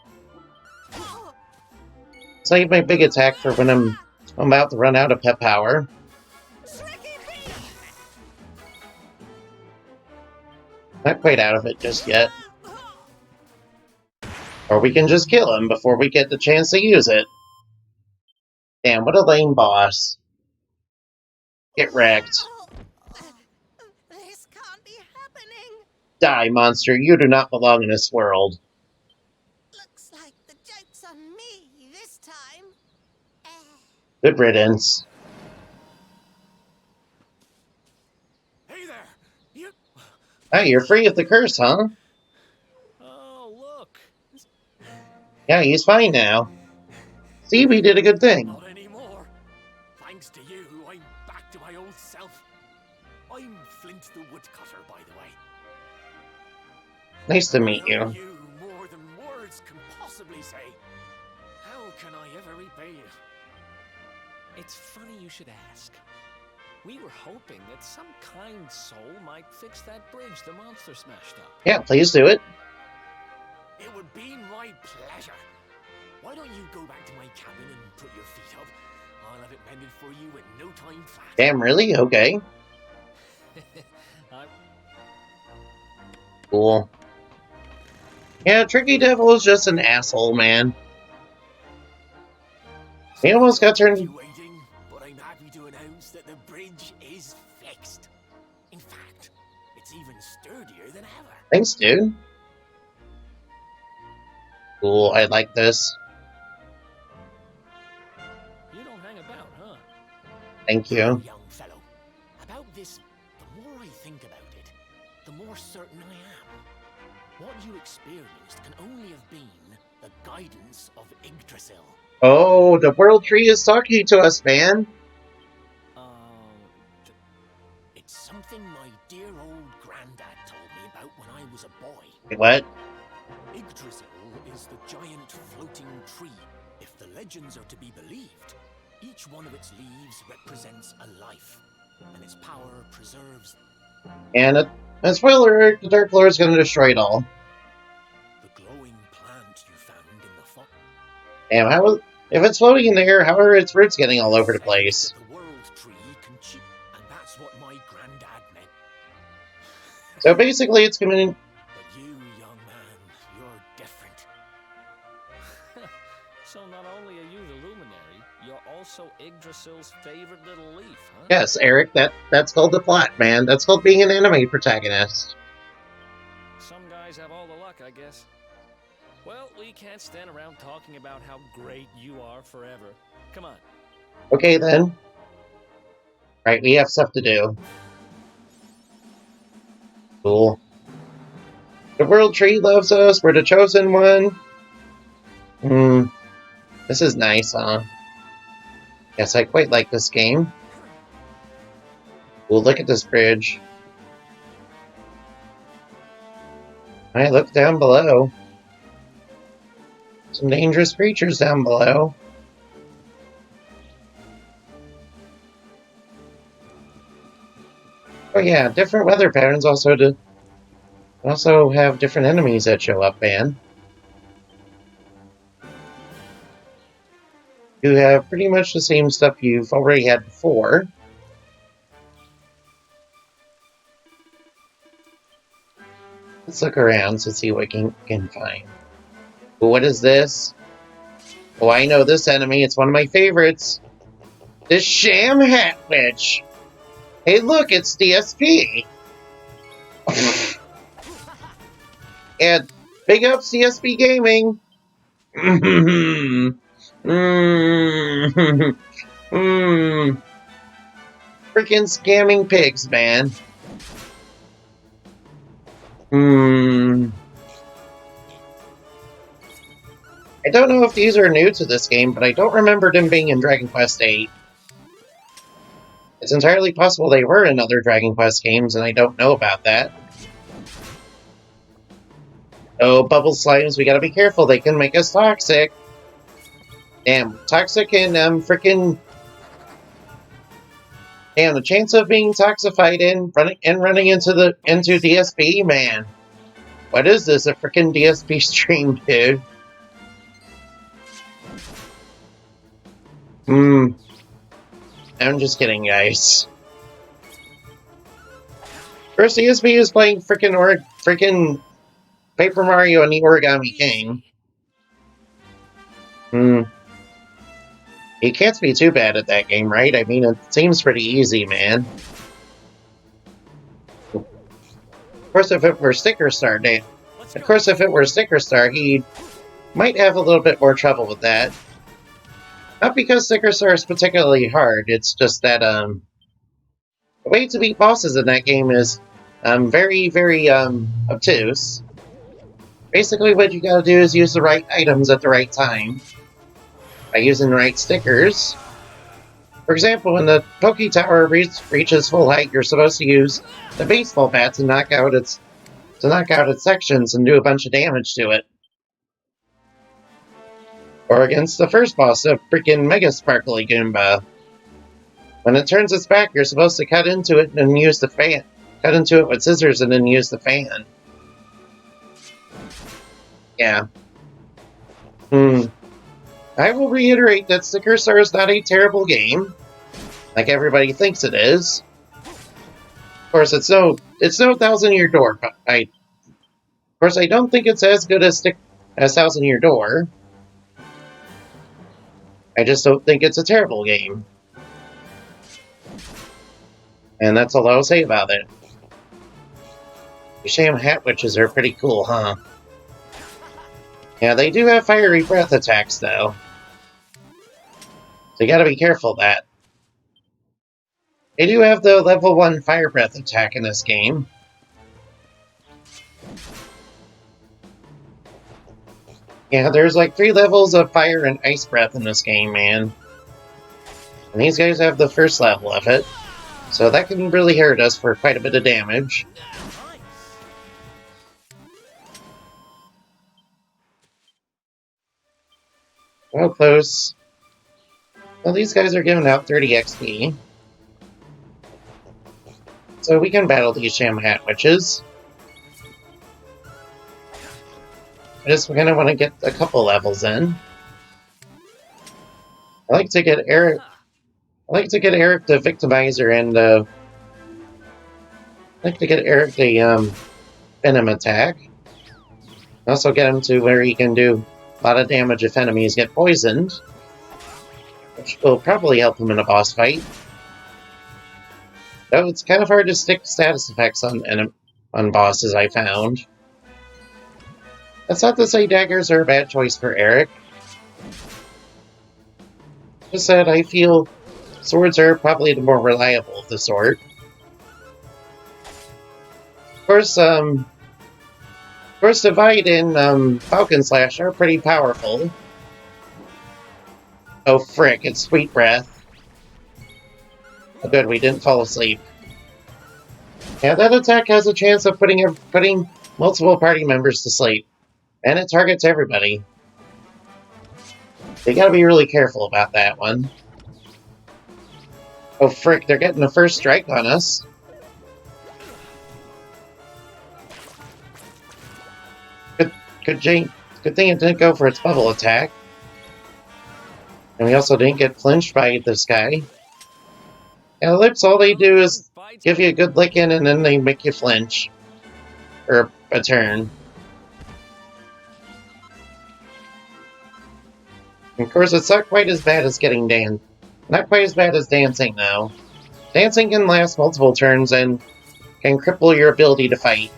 Save my big attack for when I'm about to run out of pep power. Not quite out of it just yet. Or we can just kill him before we get the chance to use it. Damn, what a lame boss. Get wrecked. This can't be happening. Die, monster. You do not belong in this world. Looks like the joke's on me this time. Good riddance. Hey there! You... Ah, you're free of the curse, huh? Oh, look! Yeah, he's fine now. See, we did a good thing. Not anymore. Thanks to you, I'm back to my old self. I'm Flint the Woodcutter, by the way. Nice to meet I you. owe you more than words can possibly say. How can I ever repay you? It's funny you should ask. We were hoping that some kind soul might fix that bridge the monster smashed up. Yeah, please do it. It would be my pleasure. Why don't you go back to my cabin and put your feet up? I'll have it mended for you in no time flat. Damn, really? Okay. Cool. Yeah, Tricky Devil is just an asshole, man. He almost got turned... Waiting, but I'm happy to announce that the bridge is fixed. In fact, it's even sturdier than ever. Thanks, dude. Cool, I like this. You don't hang about, huh? Thank you. Young fellow, about this, the more I think about it, the more certain I am. What you experienced can only have been the guidance of Yggdrasil. Oh, the World Tree is talking to us, man. It's something my dear old granddad told me about when I was a boy. Wait, what? Yggdrasil is the giant floating tree. If the legends are to be believed, each one of its leaves represents a life, and its power preserves. And a spoiler alert, the Dark Lord is going to destroy it all. The glowing plant you found in the fog. Damn, if it's floating in the air, how are its roots getting all over the place? The world tree can cheat, and that's what my granddad meant. So basically, it's coming. But you, young man, you're different. So not only are you the luminary, you're also Yggdrasil's favorite little leaf, huh? Yes, Eric, that's called the plot, man. That's called being an anime protagonist. Some guys have all the luck, I guess. Well, we can't stand around talking about how great you are forever. Come on. Okay, then. Right, we have stuff to do. Cool. The World Tree loves us. We're the chosen one. This is nice, huh? Yes, I quite like this game. We'll look at this bridge. Alright, look down below. Some dangerous creatures down below. Oh yeah, different weather patterns also have different enemies that show up, man. You have pretty much the same stuff you've already had before. Let's look around to see what we can find. But what is this? Oh, I know this enemy. It's one of my favorites. The Sham Hat Witch. Hey, look, it's DSP. And big up CSP Gaming. Freaking scamming pigs, man. I don't know if these are new to this game, but I don't remember them being in Dragon Quest VIII. It's entirely possible they were in other Dragon Quest games, and I don't know about that. Oh, bubble slimes, we gotta be careful, they can make us toxic. Damn, toxic and freaking... Damn, the chance of being toxified and running into DSP, man. What is this, a freaking DSP stream, dude? I'm just kidding, guys. First, DSP is playing freaking Paper Mario and the Origami King. He can't be too bad at that game, right? I mean, it seems pretty easy, man. Of course, if it were Sticker Star, he might have a little bit more trouble with that. Not because Sticker Star is particularly hard, it's just that, the way to beat bosses in that game is, very, very, obtuse. Basically, what you gotta do is use the right items at the right time. By using the right stickers. For example, when the Poke Tower reaches full height, you're supposed to use the baseball bat to knock out its to knock out its sections and do a bunch of damage to it. Or against the first boss, a freaking Mega Sparkly Goomba. When it turns its back, you're supposed to cut into it and use the fan. Cut into it with scissors and then use the fan. Yeah. I will reiterate that Sticker Star is not a terrible game, like everybody thinks it is. Of course, it's no Thousand Year Door. Of course, I don't think it's as good as Thousand Year Door. I just don't think it's a terrible game. And that's all I'll say about it. The Sham Hat Witches are pretty cool, huh? Yeah, they do have fiery breath attacks, though. So you gotta be careful of that. They do have the level 1 fire breath attack in this game. Yeah, there's like 3 levels of fire and ice breath in this game, man. And these guys have the first level of it. So that can really hurt us for quite a bit of damage. Well, close. Well, these guys are giving out 30 XP. So we can battle these Sham Hat Witches. I just kind of want to get a couple levels in. I like to get Eric the Victimizer and I like to get Eric the Venom attack. Also get him to where he can do a lot of damage if enemies get poisoned, which will probably help him in a boss fight. Though it's kind of hard to stick status effects on bosses, I found. That's not to say daggers are a bad choice for Eric. Just that I feel swords are probably the more reliable of the sort. Of course, Divide and Falcon Slash are pretty powerful. Oh frick, it's Sweet Breath. Oh, good, we didn't fall asleep. Yeah, that attack has a chance of putting multiple party members to sleep. And it targets everybody. You gotta be really careful about that one. Oh frick, they're getting the first strike on us. Good thing it didn't go for its bubble attack. And we also didn't get flinched by this guy. Yeah, lips, all they do is give you a good licking and then they make you flinch. Or a turn. Of course, it's not quite as bad as not quite as bad as dancing, though. Dancing can last multiple turns and can cripple your ability to fight.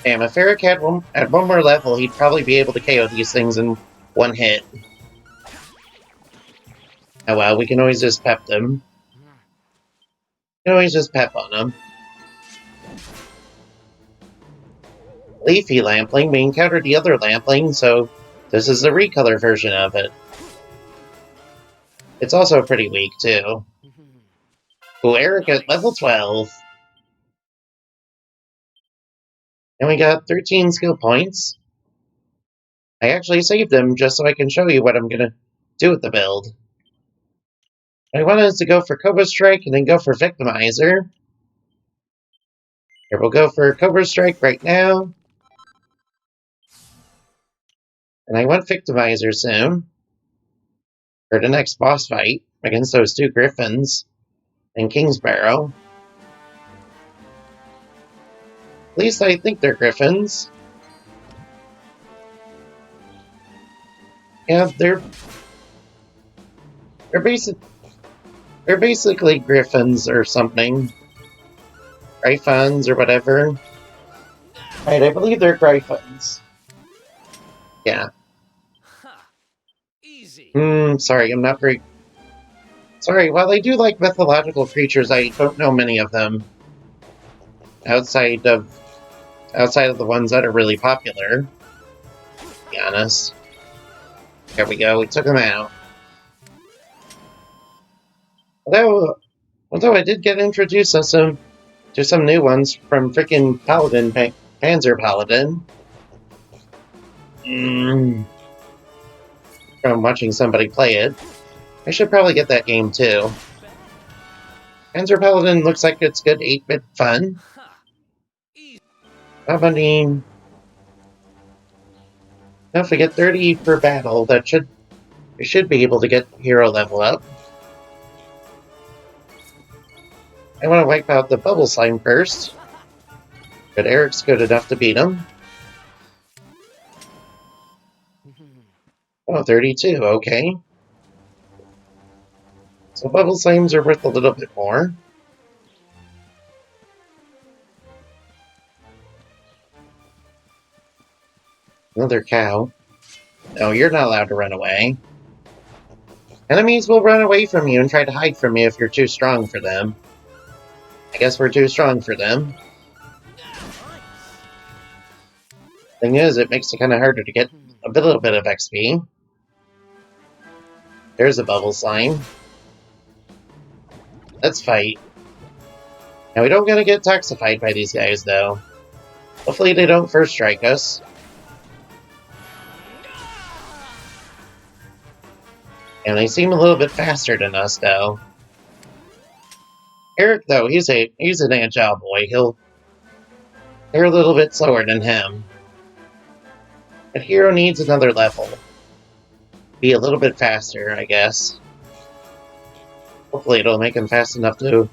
Damn, if Eric had at one more level, he'd probably be able to KO these things in one hit. Oh well, we can always just pep them. We can always just pep on them. Leafy Lampling, we encountered the other Lampling, so this is the recolor version of it. It's also pretty weak, too. Ooh, Eric at level 12. And we got 13 skill points. I actually saved them just so I can show you what I'm gonna do with the build. I wanted to go for Cobra Strike and then go for Victimizer. Here, we'll go for Cobra Strike right now. And I want Victimizer soon. For the next boss fight against those 2 Griffins and Kingsbarrow. At least I think they're Griffins. Yeah, they're basically Griffins or something. Gryphons or whatever. Right, I believe they're Gryphons. Yeah. Easy. Sorry, I'm not very... Sorry, while I do like mythological creatures, I don't know many of them. Outside of the ones that are really popular. To be honest. There we go, we took them out. Although I did get introduced to some to some new ones from frickin' Paladin, Panzer Paladin. From watching somebody play it. I should probably get that game too. Panzer Paladin looks like it's good 8-bit fun. Now if we get 30 per battle, we should be able to get hero level up. I want to wipe out the bubble slime first, but Eric's good enough to beat him. Oh, 32, okay. So bubble slimes are worth a little bit more. Another cow. No, you're not allowed to run away. Enemies will run away from you and try to hide from you if you're too strong for them. I guess we're too strong for them. Thing is, it makes it kind of harder to get a little bit of XP. There's a bubble slime. Let's fight. Now, we don't gonna get toxified by these guys, though. Hopefully they don't first strike us. And they seem a little bit faster than us, though. Eric, though, he's an agile boy. They're a little bit slower than him. But Hero needs another level. Be a little bit faster, I guess. Hopefully it'll make him fast enough to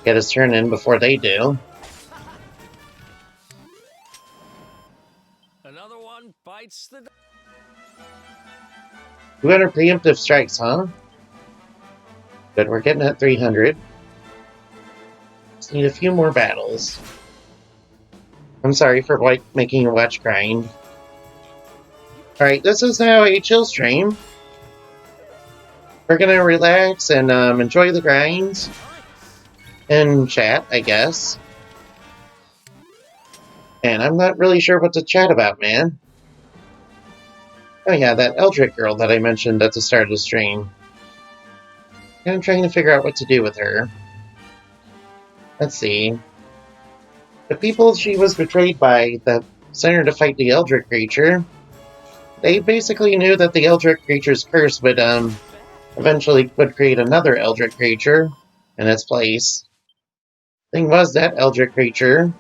get his turn in before they do. Another one bites the... 200 preemptive strikes, huh? Good, we're getting at 300. Just need a few more battles. I'm sorry for making you watch grind. Alright, this is now a chill stream. We're gonna relax and enjoy the grinds. And chat, I guess. And I'm not really sure what to chat about, man. Oh yeah, that Eldritch girl that I mentioned at the start of the stream. I'm trying to figure out what to do with her. Let's see. The people she was betrayed by that sent her to fight the Eldritch creature, they basically knew that the Eldritch creature's curse would eventually create another Eldritch creature in its place. Thing was, that Eldritch creature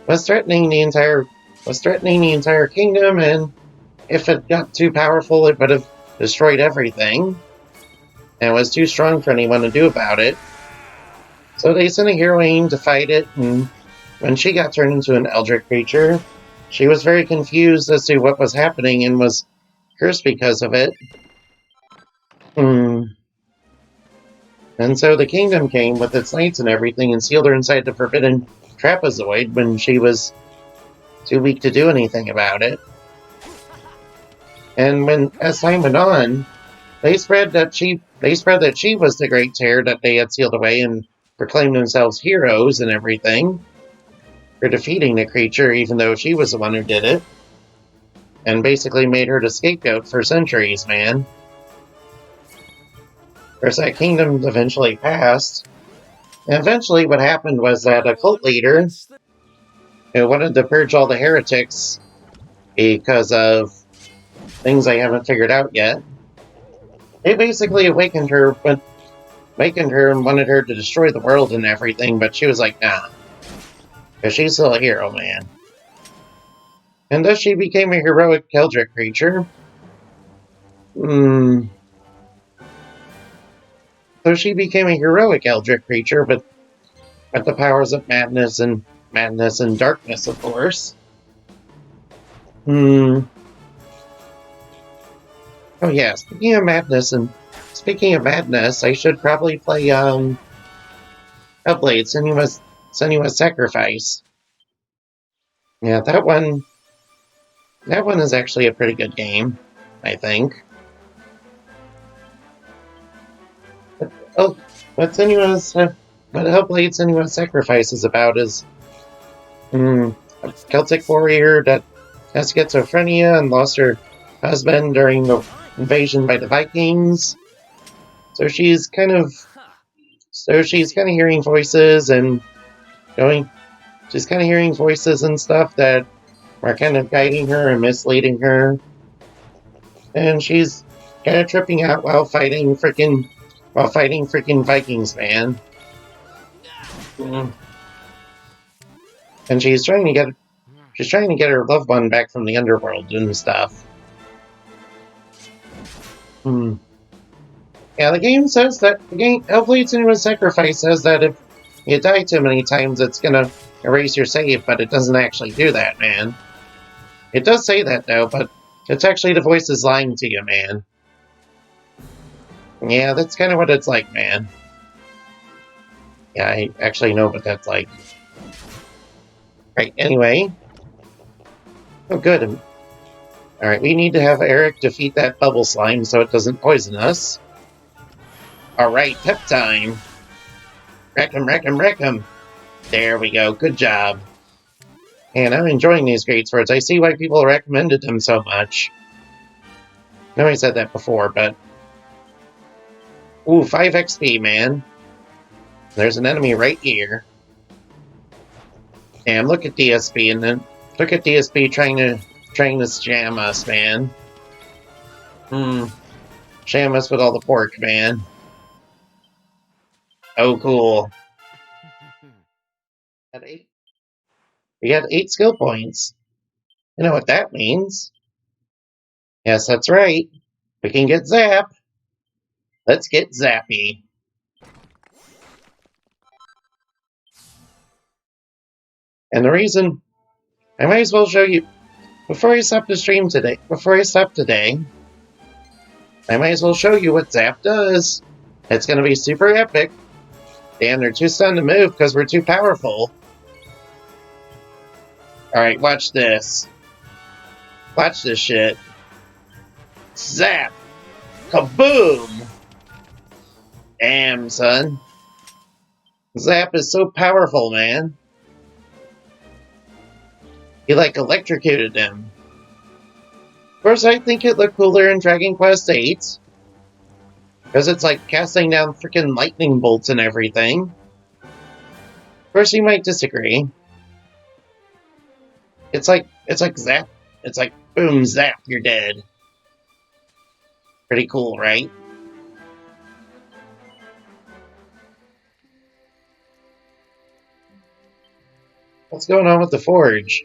was threatening the entire kingdom, and if it got too powerful, it would have destroyed everything, and was too strong for anyone to do about it. So they sent a heroine to fight it, and when she got turned into an Eldritch creature, she was very confused as to what was happening and was cursed because of it. And so the kingdom came with its knights and everything and sealed her inside the forbidden trapezoid when she was too weak to do anything about it. And as time went on, they spread that she was the great terror that they had sealed away and proclaimed themselves heroes and everything for defeating the creature, even though she was the one who did it, and basically made her the scapegoat for centuries, man. Of course, that kingdom eventually passed, and eventually what happened was that a cult leader who wanted to purge all the heretics because of things I haven't figured out yet, they basically awakened her and wanted her to destroy the world and everything, but she was like, nah. Because she's still a hero, man. And thus she became a heroic Eldritch creature. So she became a heroic Eldritch creature, but with the powers of madness and darkness, of course. Oh yeah, speaking of madness, I should probably play Hellblade, Senua's Sacrifice. Yeah, that one is actually a pretty good game, I think. What Hellblade Senua's Sacrifice is about is a Celtic warrior that has schizophrenia and lost her husband during the invasion by the Vikings. So she's kind of So she's kind of hearing voices and going. She's kind of hearing voices and stuff that are kind of guiding her and misleading her, and she's kind of tripping out while fighting freaking Vikings, man. Mm. And she's trying to get her loved one back from the underworld and stuff. Hmm. Yeah, the game says that the game Hellblade: Senua's Sacrifice says that if you die too many times, it's gonna erase your save, but it doesn't actually do that, man. It does say that though, but it's actually the voices lying to you, man. Yeah, that's kind of what it's like, man. Yeah, I actually know what that's like. Right, anyway. Oh, good. Alright, we need to have Eric defeat that bubble slime so it doesn't poison us. Alright, pep time. Wreck him, wreck him, wreck him. There we go, good job. And I'm enjoying these great swords. I see why people recommended them so much. I know I said that before, but... Ooh, 5 XP, man. There's an enemy right here. Damn, look at DSP, and then... Look at DSP trying to jam us, man. Jam us with all the pork, man. Oh, cool. We got 8 skill points. You know what that means. Yes, that's right. We can get Zap. Let's get Zappy. And the reason... I might as well show you... Before I stop today, I might as well show you what Zap does. It's gonna be super epic. Damn, they're too stunned to move because we're too powerful. Alright, watch this. Watch this shit. Zap! Kaboom! Damn, son. Zap is so powerful, man. He, like, electrocuted him. Of course, I think it looked cooler in Dragon Quest VIII. Because it's like casting down freaking lightning bolts and everything. Of course, you might disagree. It's like zap. It's like, boom, zap, you're dead. Pretty cool, right? What's going on with the forge?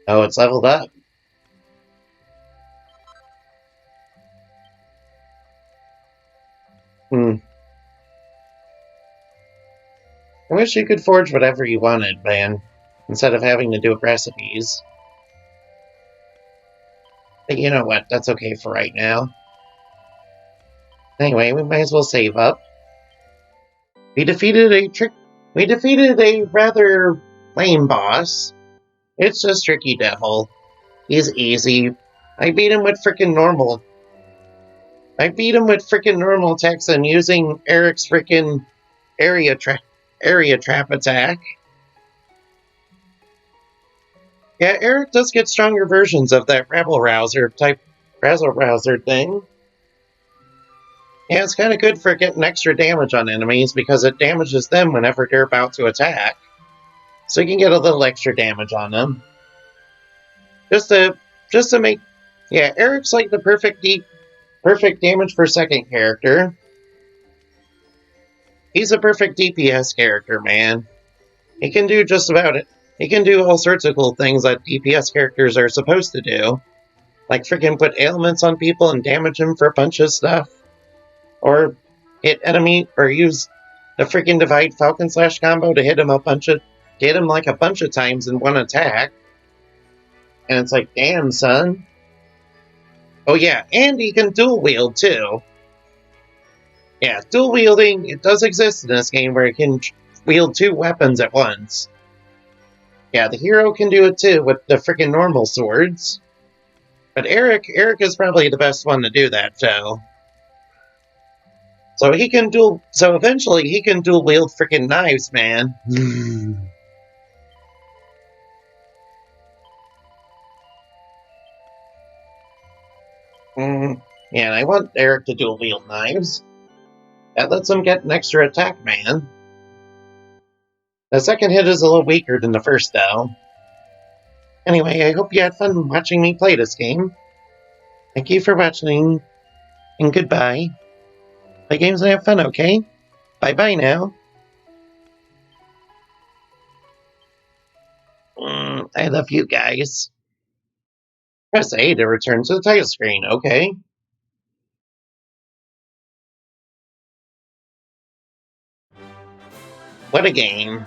Oh, it's leveled up. I wish you could forge whatever you wanted, man, instead of having to do recipes. But you know what? That's okay for right now. Anyway, we might as well save up. We defeated a rather lame boss. It's just Tricky Devil. He's easy. I beat him with freaking normal. Attacks and using Eric's freaking area trap attack. Yeah, Eric does get stronger versions of that razzle rouser thing. Yeah, it's kind of good for getting extra damage on enemies because it damages them whenever they're about to attack. So you can get a little extra damage on them. Just to make... Yeah, Eric's like the perfect damage per second character. He's a perfect DPS character, man. He can do just about it. He can do all sorts of cool things that DPS characters are supposed to do. Like freaking put ailments on people and damage them for a bunch of stuff. Or or use the freaking Divide Falcon Slash combo to hit him like a bunch of times in one attack. And it's like, damn, son. Oh yeah, and he can dual wield too. Yeah, dual wielding, it does exist in this game where he can wield 2 weapons at once. Yeah, the hero can do it too with the freaking normal swords. But Eric is probably the best one to do that, so. So eventually he can dual wield freaking knives, man. Yeah, and I want Eric to dual wield knives. That lets him get an extra attack, man. The second hit is a little weaker than the first, though. Anyway, I hope you had fun watching me play this game. Thank you for watching, and goodbye. Play games and have fun, okay? Bye-bye now. I love you guys. Press A to return to the title screen, okay? What a game.